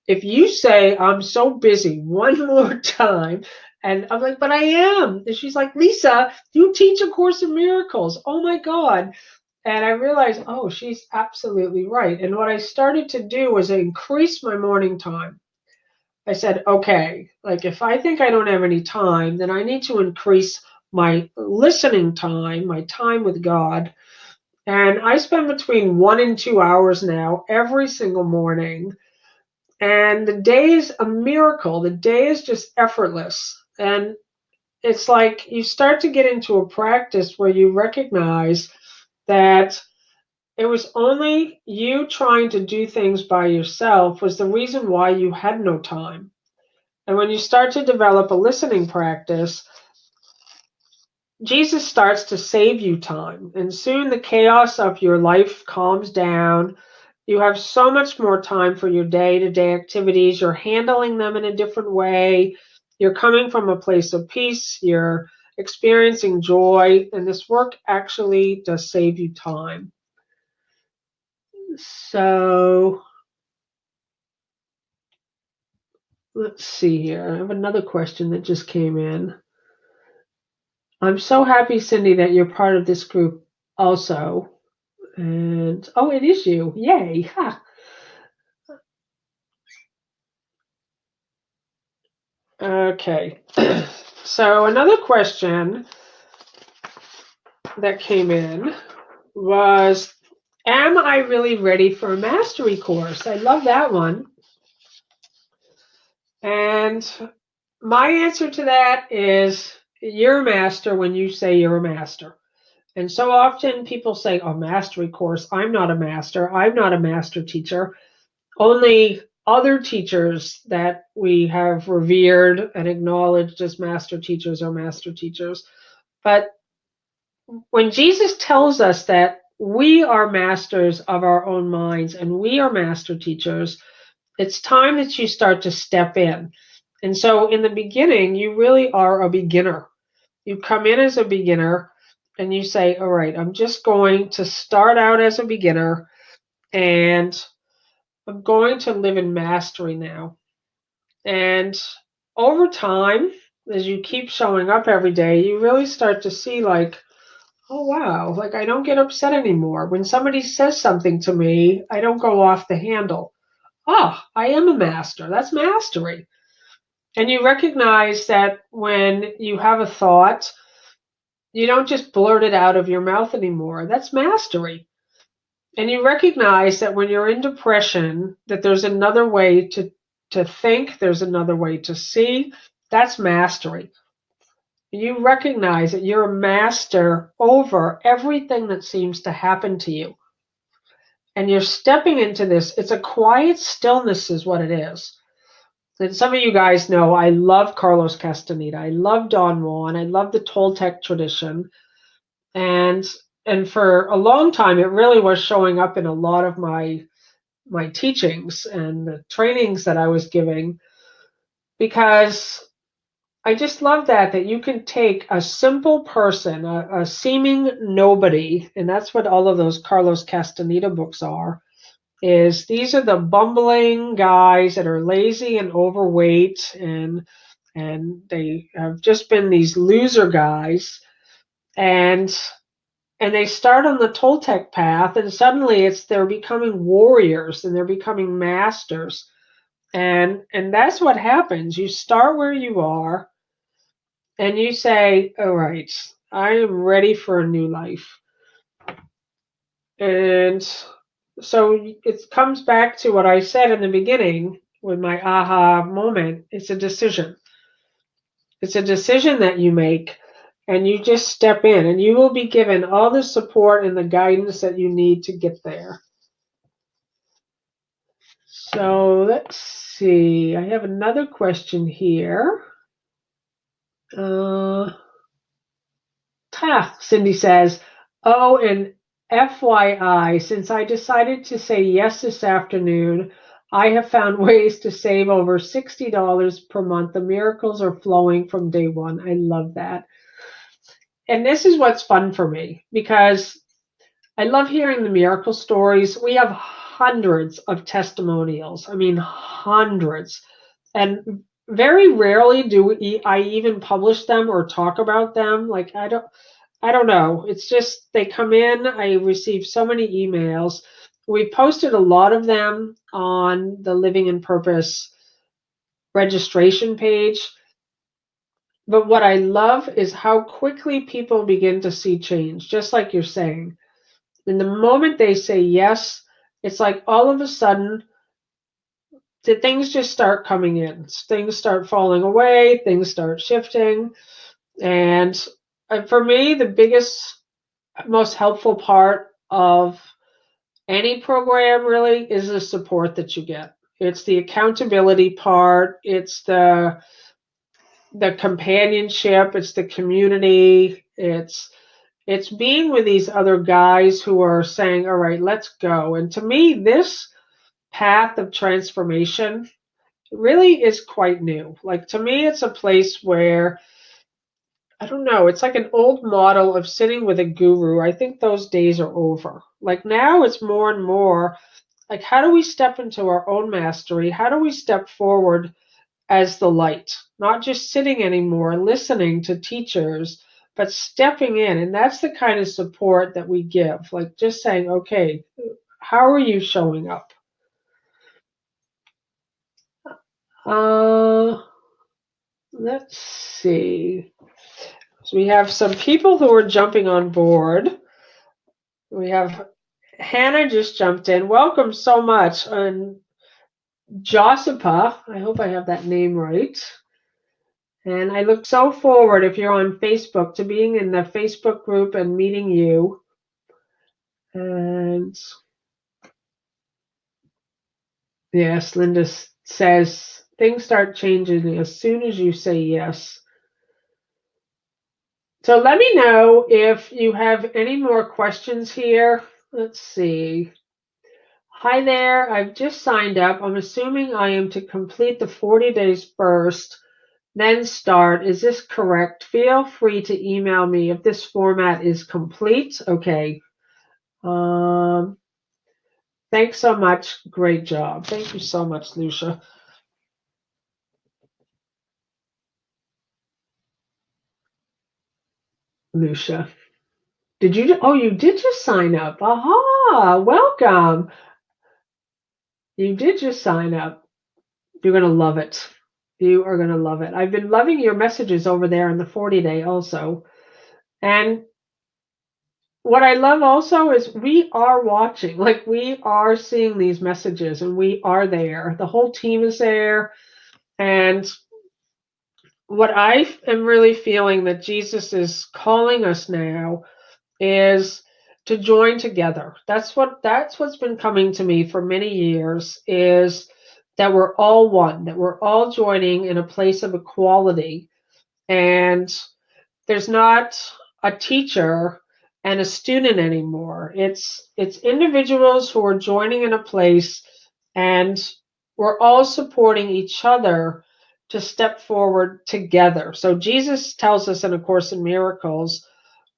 if you say I'm so busy one more time, and I'm like, but I am. And she's like, Lisa, you teach A Course in Miracles. Oh my God. And I realized, oh, she's absolutely right. And what I started to do was increase my morning time. I said, okay, like if I think I don't have any time, then I need to increase my listening time, my time with God. And I spend between 1 and 2 hours now every single morning. And the day is a miracle. The day is just effortless. And it's like you start to get into a practice where you recognize that it was only you trying to do things by yourself was the reason why you had no time. And when you start to develop a listening practice, Jesus starts to save you time. And soon the chaos of your life calms down. You have so much more time for your day-to-day activities. You're handling them in a different way. You're coming from a place of peace. You're experiencing joy. And this work actually does save you time. So let's see here. I have another question that just came in. I'm so happy, Cindy, that you're part of this group also. And oh, it is you. Yay. Ha. Okay. So another question that came in was, am I really ready for a mastery course? I love that one. And my answer to that is you're a master when you say you're a master. And so often people say, oh, mastery course. I'm not a master. I'm not a master teacher. Only other teachers that we have revered and acknowledged as master teachers are master teachers. But when Jesus tells us that we are masters of our own minds and we are master teachers, it's time that you start to step in. And so in the beginning, you really are a beginner. You come in as a beginner and you say, all right, I'm just going to start out as a beginner and I'm going to live in mastery now. And over time, as you keep showing up every day, you really start to see like, oh wow, like I don't get upset anymore. When somebody says something to me, I don't go off the handle. Ah, I am a master. That's mastery. And you recognize that when you have a thought, you don't just blurt it out of your mouth anymore. That's mastery. And you recognize that when you're in depression, that there's another way to think, there's another way to see. That's mastery. You recognize that you're a master over everything that seems to happen to you. And you're stepping into this. It's a quiet stillness is what it is. And some of you guys know I love Carlos Castaneda. I love Don Juan. I love the Toltec tradition. And for a long time, it really was showing up in a lot of my teachings and the trainings that I was giving, because I just love that you can take a simple person, a seeming nobody, and that's what all of those Carlos Castaneda books are, is these are the bumbling guys that are lazy and overweight and they have just been these loser guys, and they start on the Toltec path, and suddenly they're becoming warriors and they're becoming masters. And that's what happens. You start where you are and you say, all right, I am ready for a new life. And so it comes back to what I said in the beginning with my aha moment. It's a decision. It's a decision that you make, and you just step in, and you will be given all the support and the guidance that you need to get there. So let's see. I have another question here. Cindy says, oh, and FYI, since I decided to say yes this afternoon, I have found ways to save over $60 per month. The miracles are flowing from day one. I love that. And this is what's fun for me, because I love hearing the miracle stories. We have hundreds of testimonials. I mean, hundreds. And very rarely do I even publish them or talk about them. Like, I don't know. It's just they come in. I receive so many emails. We posted a lot of them on the Living in Purpose registration page. But what I love is how quickly people begin to see change, just like you're saying. And the moment they say yes, it's like all of a sudden the things just start coming in. Things start falling away. Things start shifting. And for me, the biggest, most helpful part of any program really is the support that you get. It's the accountability part. It's the companionship. It's the community. It's being with these other guys who are saying, all right, let's go. And to me, this path of transformation really is quite new. Like, to me, it's a place where, I don't know, it's like an old model of sitting with a guru. I think those days are over. Like, now it's more and more like, how do we step into our own mastery? How do we step forward as the light? Not just sitting anymore, listening to teachers, but stepping in. And that's the kind of support that we give. Like, just saying, okay, how are you showing up? Let's see. So we have some people who are jumping on board. We have Hannah just jumped in. Welcome so much. And Josipa, I hope I have that name right. And I look so forward, if you're on Facebook, to being in the Facebook group and meeting you. And yes, Linda says things start changing as soon as you say yes. So let me know if you have any more questions here. Let's see. Hi there, I've just signed up. I'm assuming I am to complete the 40 days first, then start. Is this correct? Feel free to email me if this format is complete. Okay. Thanks so much. Great job. Thank you so much, Lucia. Lucia. Did you? Oh, you did just sign up. Aha! Welcome. You did just sign up. You're going to love it. You are going to love it. I've been loving your messages over there in the 40 day also. And what I love also is we are watching, like we are seeing these messages and we are there. The whole team is there. And what I am really feeling that Jesus is calling us now is to join together. That's what's been coming to me for many years, is that we're all one, that we're all joining in a place of equality. And there's not a teacher and a student anymore. It's individuals who are joining in a place, and we're all supporting each other to step forward together. So Jesus tells us in A Course in Miracles,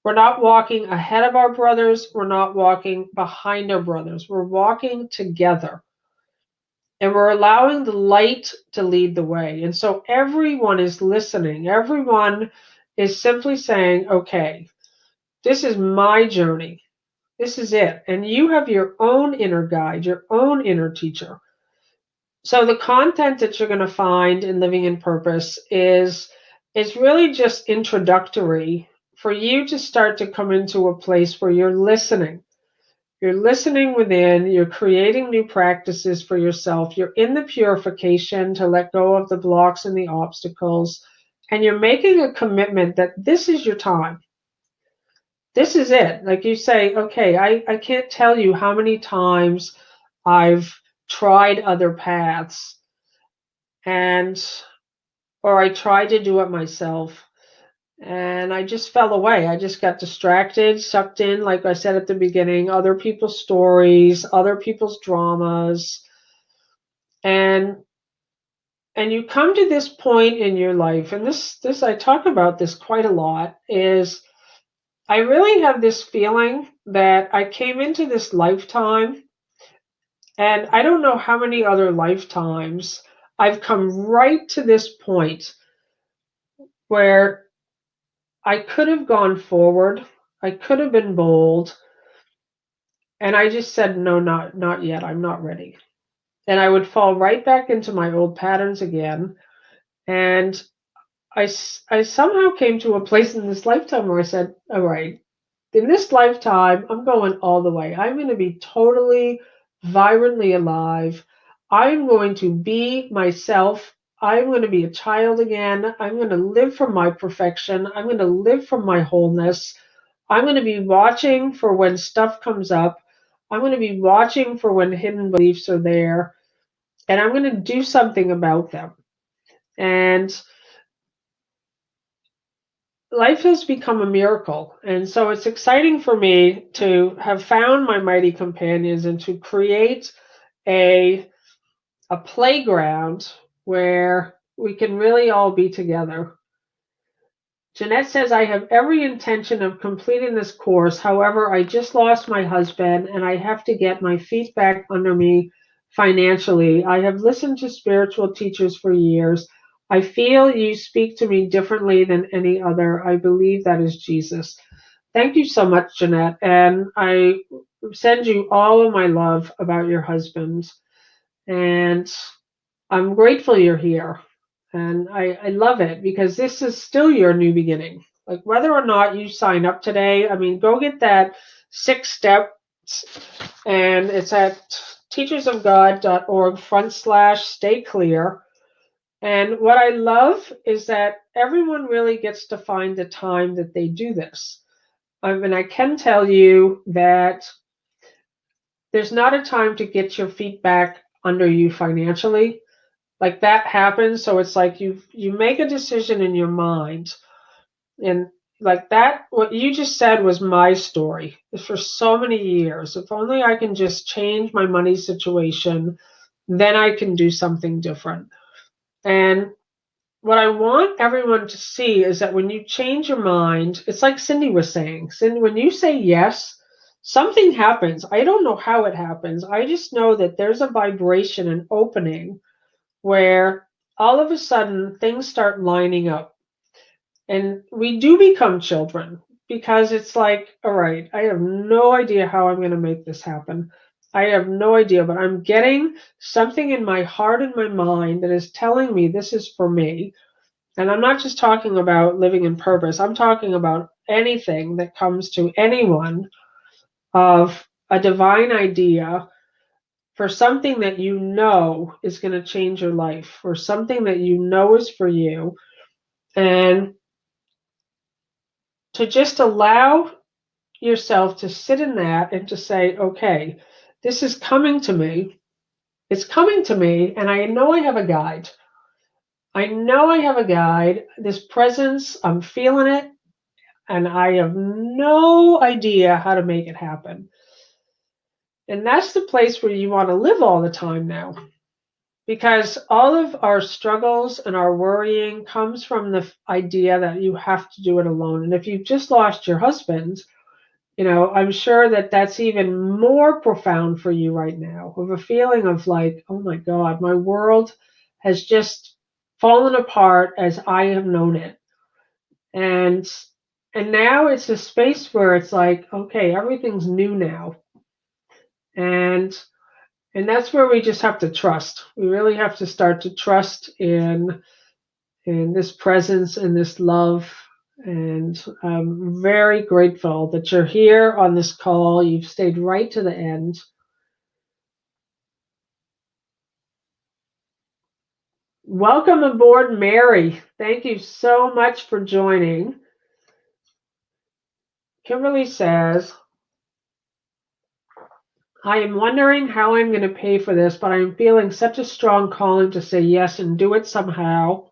we're not walking ahead of our brothers, we're not walking behind our brothers. We're walking together. And we're allowing the light to lead the way. And so everyone is listening. Everyone is simply saying, okay, this is my journey. This is it. And you have your own inner guide, your own inner teacher. So the content that you're going to find in Living in Purpose is really just introductory for you to start to come into a place where you're listening. You're listening within, you're creating new practices for yourself, you're in the purification to let go of the blocks and the obstacles, and you're making a commitment that this is your time. This is it. Like you say, okay, I can't tell you how many times I've tried other paths, and or I tried to do it myself, and I just fell away. I just got distracted, sucked in, like I said at the beginning, other people's stories, other people's dramas. And you come to this point in your life, and this I talk about this quite a lot, is I really have this feeling that I came into this lifetime, and I don't know how many other lifetimes I've come right to this point where I could have gone forward, I could have been bold, and I just said, no, not yet. I'm not ready. And I would fall right back into my old patterns again. And I somehow came to a place in this lifetime where I said, all right, in this lifetime, I'm going all the way. I'm going to be totally, vibrantly alive. I'm going to be myself. I'm going to be a child again. I'm going to live from my perfection. I'm going to live from my wholeness. I'm going to be watching for when stuff comes up. I'm going to be watching for when hidden beliefs are there. And I'm going to do something about them. And life has become a miracle. And so it's exciting for me to have found my mighty companions and to create a playground where we can really all be together. Jeanette says, I have every intention of completing this course. However, I just lost my husband and I have to get my feet back under me financially. I have listened to spiritual teachers for years. I feel you speak to me differently than any other. I believe that is Jesus. Thank you so much, Jeanette. And I send you all of my love about your husband. And I'm grateful you're here. And I love it because this is still your new beginning. Like whether or not you sign up today, I mean, go get that 6 steps, and it's at teachersofgod.org/stay clear. And what I love is that everyone really gets to find the time that they do this. I mean, I can tell you that there's not a time to get your feet back under you financially. Like that happens. So it's like you make a decision in your mind, and like that, what you just said was my story for so many years. If only I can just change my money situation, then I can do something different. And what I want everyone to see is that when you change your mind, it's like Cindy was saying. Cindy, when you say yes, something happens. I don't know how it happens. I just know that there's a vibration, an opening where all of a sudden things start lining up. And we do become children because it's like, all right, I have no idea how I'm going to make this happen. I have no idea, but I'm getting something in my heart and my mind that is telling me this is for me. And I'm not just talking about living in purpose. I'm talking about anything that comes to anyone of a divine idea for something that you know is going to change your life, or something that you know is for you. And to just allow yourself to sit in that and to say, okay, this is coming to me. It's coming to me, and I know I have a guide. I know I have a guide. This presence, I'm feeling it, and I have no idea how to make it happen. And that's the place where you want to live all the time now. Because all of our struggles and our worrying comes from the idea that you have to do it alone. And if you've just lost your husband, I'm sure that that's even more profound for you right now, of a feeling of like, oh my God, my world has just fallen apart as I have known it. And now it's a space where it's like, okay, everything's new now. And that's where we just have to trust. We really have to start to trust in this presence and this love. And I'm very grateful that you're here on this call. You've stayed right to the end. Welcome aboard, Mary. Thank you so much for joining. Kimberly says, I am wondering how I'm going to pay for this, but I'm feeling such a strong calling to say yes and do it somehow.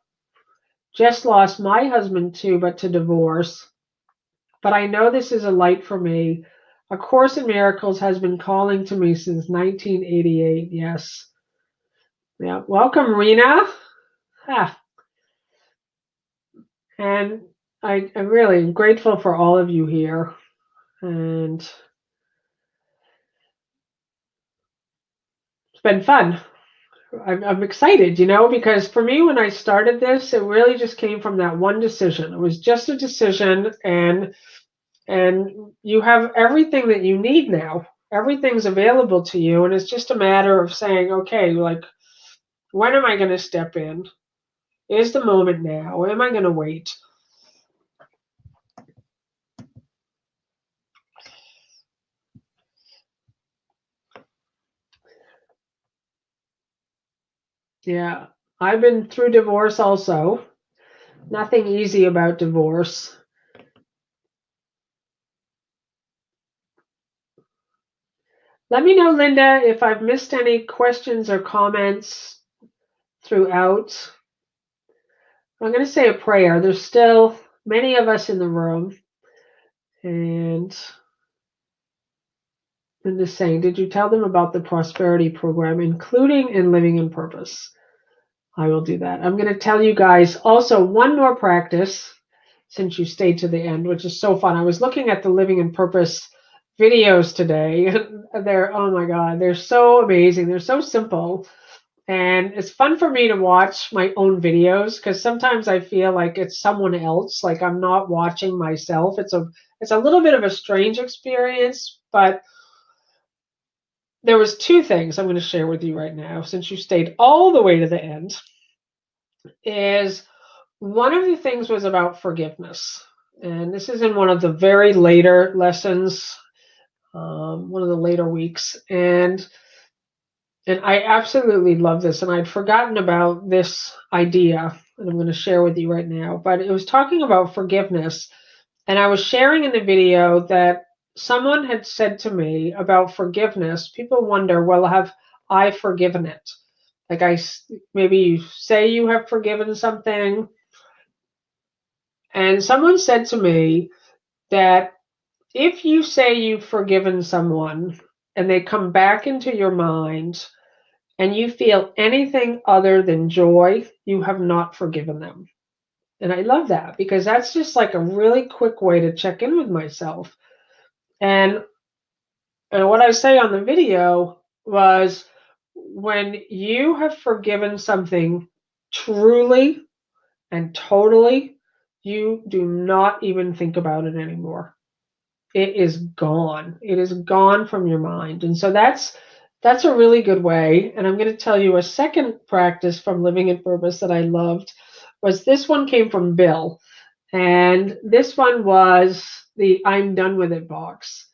Just lost my husband too, but to divorce. But I know this is a light for me. A Course in Miracles has been calling to me since 1988. Yes. Yeah. Welcome, Rena. Ah. And I'm really grateful for all of you here. And it's been fun. I'm excited, because for me, when I started this, it really just came from that one decision. It was just a decision, and you have everything that you need now. Everything's available to you, and it's just a matter of saying, okay, like, when am I going to step in? Is the moment now? Or am I going to wait? Yeah, I've been through divorce also. Nothing easy about divorce. Let me know, Linda, if I've missed any questions or comments throughout. I'm going to say a prayer. There's still many of us in the room. And Linda's saying, did you tell them about the prosperity program, including in Living in Purpose? I will do that. I'm going to tell you guys also one more practice since you stayed to the end, which is so fun. I was looking at the Living in Purpose videos today. They're, oh my God, they're so amazing. They're so simple. And it's fun for me to watch my own videos because sometimes I feel like it's someone else, like I'm not watching myself. It's a little bit of a strange experience, but there was two things I'm going to share with you right now, since you stayed all the way to the end. Is one of the things was about forgiveness. And this is in one of the very later lessons, one of the later weeks. And I absolutely love this. And I'd forgotten about this idea that I'm going to share with you right now. But it was talking about forgiveness. And I was sharing in the video that someone had said to me about forgiveness. People wonder, well, have I forgiven it? Like maybe you say you have forgiven something. And someone said to me that if you say you've forgiven someone and they come back into your mind and you feel anything other than joy, you have not forgiven them. And I love that because that's just like a really quick way to check in with myself. And what I say on the video was when you have forgiven something truly and totally, you do not even think about it anymore. It is gone. It is gone from your mind. And so that's a really good way. And I'm going to tell you a second practice from Living in Purpose that I loved was this one came from Bill. And this one was the I'm done with it box.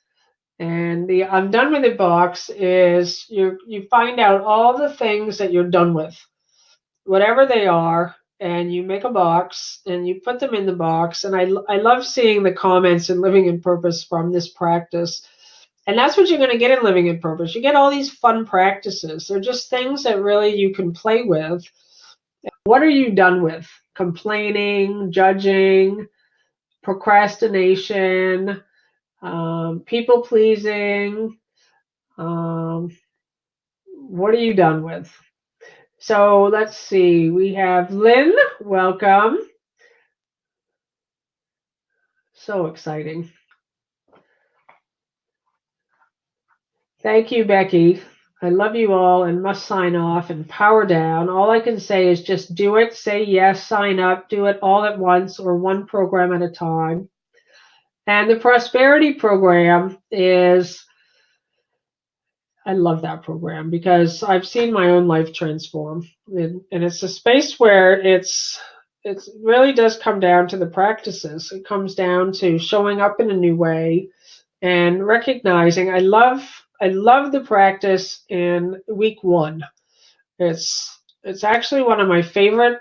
And the I'm done with it box is you find out all the things that you're done with, whatever they are, and you make a box and you put them in the box. And I love seeing the comments in Living in Purpose from this practice. And that's what you're going to get in Living in Purpose. You get all these fun practices. They're just things that really you can play with. What are you done with? Complaining, judging, procrastination, people pleasing. What are you done with? So let's see. We have Lynn. Welcome. So exciting. Thank you, Becky. I love you all and must sign off and power down. All I can say is just do it, say yes, sign up, do it all at once or one program at a time. And the prosperity program is, I love that program because I've seen my own life transform. And it's a space where it really does come down to the practices. It comes down to showing up in a new way and recognizing. I love the practice in week 1. It's actually one of my favorite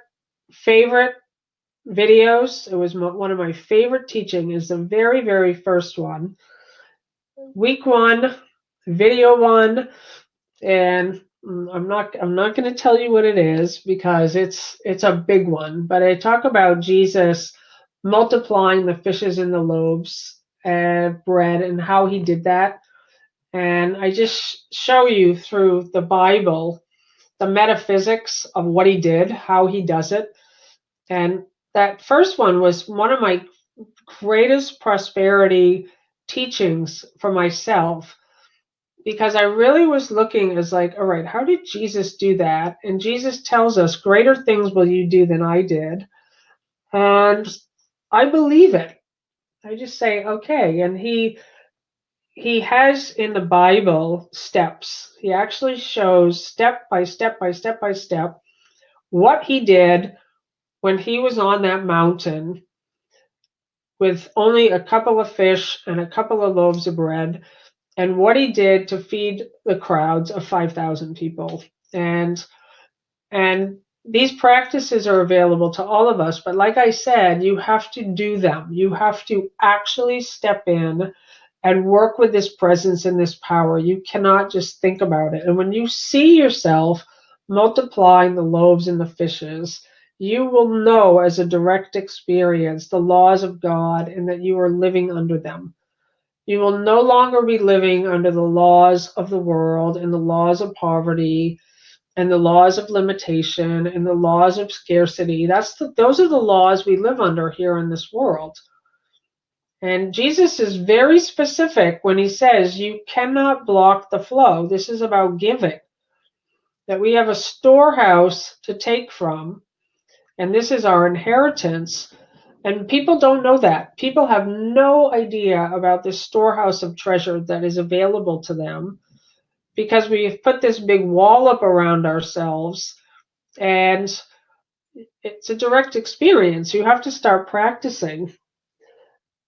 videos. It was one of my favorite teaching is the very, very first one. Week 1, video 1, and I'm not going to tell you what it is because it's a big one, but I talk about Jesus multiplying the fishes and the loaves and bread and how he did that. And I just show you through the Bible the metaphysics of what he did, how he does it. And that first one was one of my greatest prosperity teachings for myself because I really was looking as like, all right, how did Jesus do that? And Jesus tells us, greater things will you do than I did. And I believe it. I just say, okay. And he has in the Bible steps. He actually shows step by step by step by step what he did when he was on that mountain with only a couple of fish and a couple of loaves of bread, and what he did to feed the crowds of 5,000 people. And these practices are available to all of us, but like I said, you have to do them. You have to actually step in and work with this presence and this power. You cannot just think about it. And when you see yourself multiplying the loaves and the fishes, you will know as a direct experience the laws of God and that you are living under them. You will no longer be living under the laws of the world and the laws of poverty and the laws of limitation and the laws of scarcity. Those are the laws we live under here in this world. And Jesus is very specific when he says you cannot block the flow. This is about giving, that we have a storehouse to take from, and this is our inheritance. And people don't know that. People have no idea about this storehouse of treasure that is available to them because we've put this big wall up around ourselves, and it's a direct experience. You have to start practicing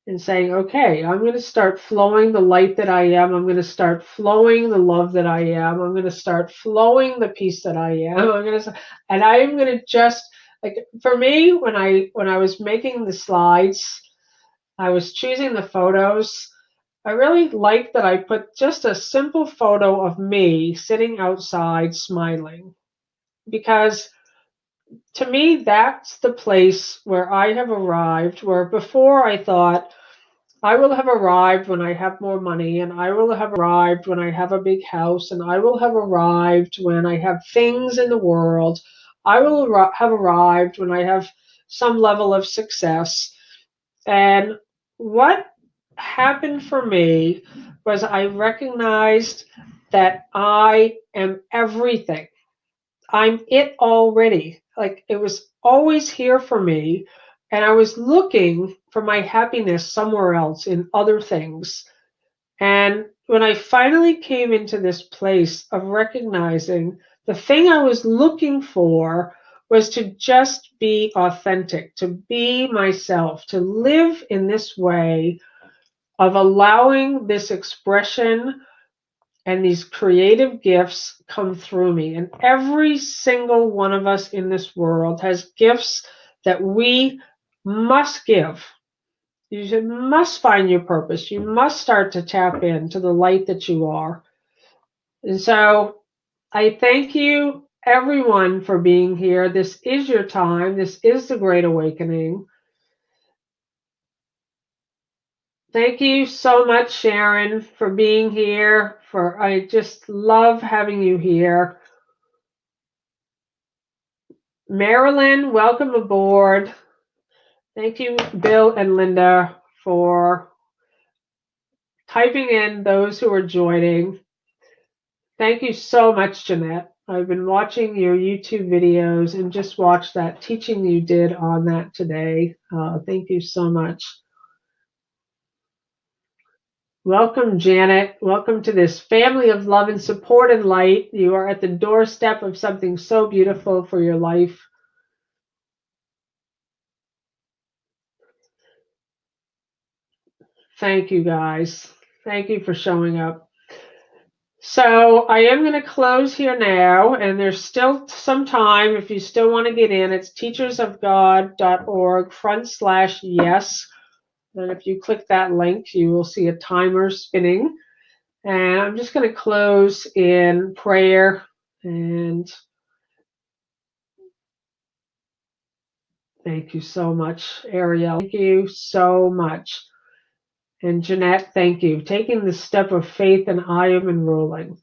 and saying, okay, I'm going to start flowing the light that I am. I'm going to start flowing the love that I am. I'm going to start flowing the peace that I am. And I am going to just Like for me, when I was making the slides, I was choosing the photos. I really liked that I put just a simple photo of me sitting outside smiling because to me that's the place where I have arrived, where before I thought I will have arrived when I have more money, and I will have arrived when I have a big house, and I will have arrived when I have things in the world. I will have arrived when I have some level of success. And what happened for me was I recognized that I am everything. I'm it already. Like it was always here for me. And I was looking for my happiness somewhere else in other things. And when I finally came into this place of recognizing the thing I was looking for was to just be authentic, to be myself, to live in this way of allowing this expression and these creative gifts come through me. And every single one of us in this world has gifts that we must give. You must find your purpose. You must start to tap into the light that you are. And so I thank you, everyone, for being here. This is your time. This is the Great Awakening. Thank you so much, Sharon, for being here. I just love having you here. Marilyn, welcome aboard. Thank you, Bill and Linda, for typing in those who are joining. Thank you so much, Jeanette. I've been watching your YouTube videos and just watched that teaching you did on that today. Thank you so much. Welcome, Janet. Welcome to this family of love and support and light. You are at the doorstep of something so beautiful for your life. Thank you, guys. Thank you for showing up. So I am going to close here now, and there's still some time if you still want to get in. It's teachersofgod.org/yes. And if you click that link, you will see a timer spinning. And I'm just going to close in prayer. And thank you so much, Ariel. Thank you so much. And Jeanette, thank you. Taking the step of faith, and I am enrolling.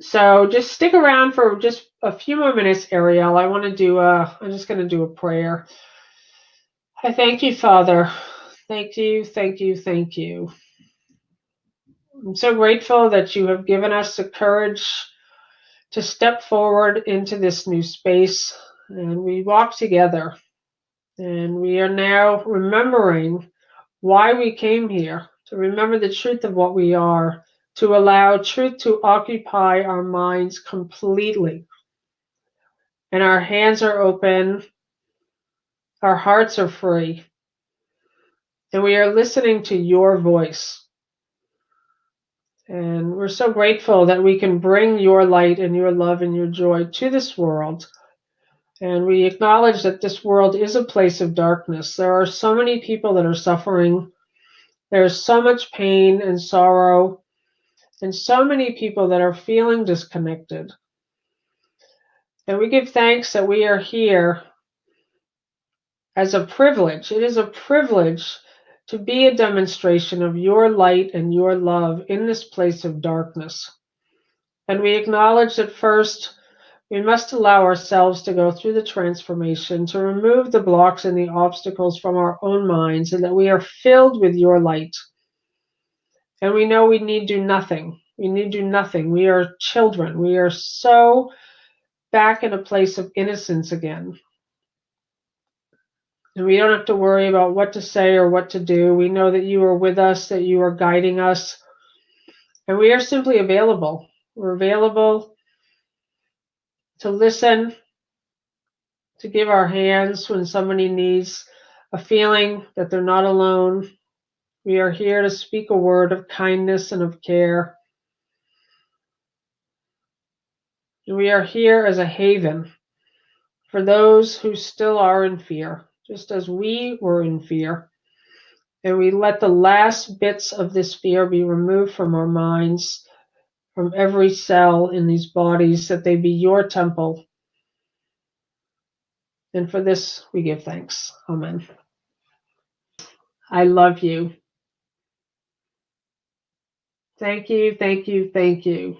So just stick around for just a few more minutes, Ariel. I'm just going to do a prayer. I thank you, Father. Thank you, thank you, thank you. I'm so grateful that you have given us the courage to step forward into this new space, and we walk together. And we are now remembering why we came here, to remember the truth of what we are, to allow truth to occupy our minds completely. And our hands are open, our hearts are free, and we are listening to your voice. And we're so grateful that we can bring your light and your love and your joy to this world. And we acknowledge that this world is a place of darkness. There are so many people that are suffering. There's so much pain and sorrow, and so many people that are feeling disconnected. And we give thanks that we are here as a privilege. It is a privilege to be a demonstration of your light and your love in this place of darkness. And we acknowledge that first, we must allow ourselves to go through the transformation, to remove the blocks and the obstacles from our own minds, and that we are filled with your light. And we know we need do nothing. We need do nothing. We are children. We are so back in a place of innocence again. And we don't have to worry about what to say or what to do. We know that you are with us, that you are guiding us. And we are simply available. We're available to listen, to give our hands when somebody needs a feeling that they're not alone. We are here to speak a word of kindness and of care. And we are here as a haven for those who still are in fear, just as we were in fear. And we let the last bits of this fear be removed from our minds, from every cell in these bodies, that they be your temple. And for this, we give thanks. Amen. I love you. Thank you, thank you, thank you.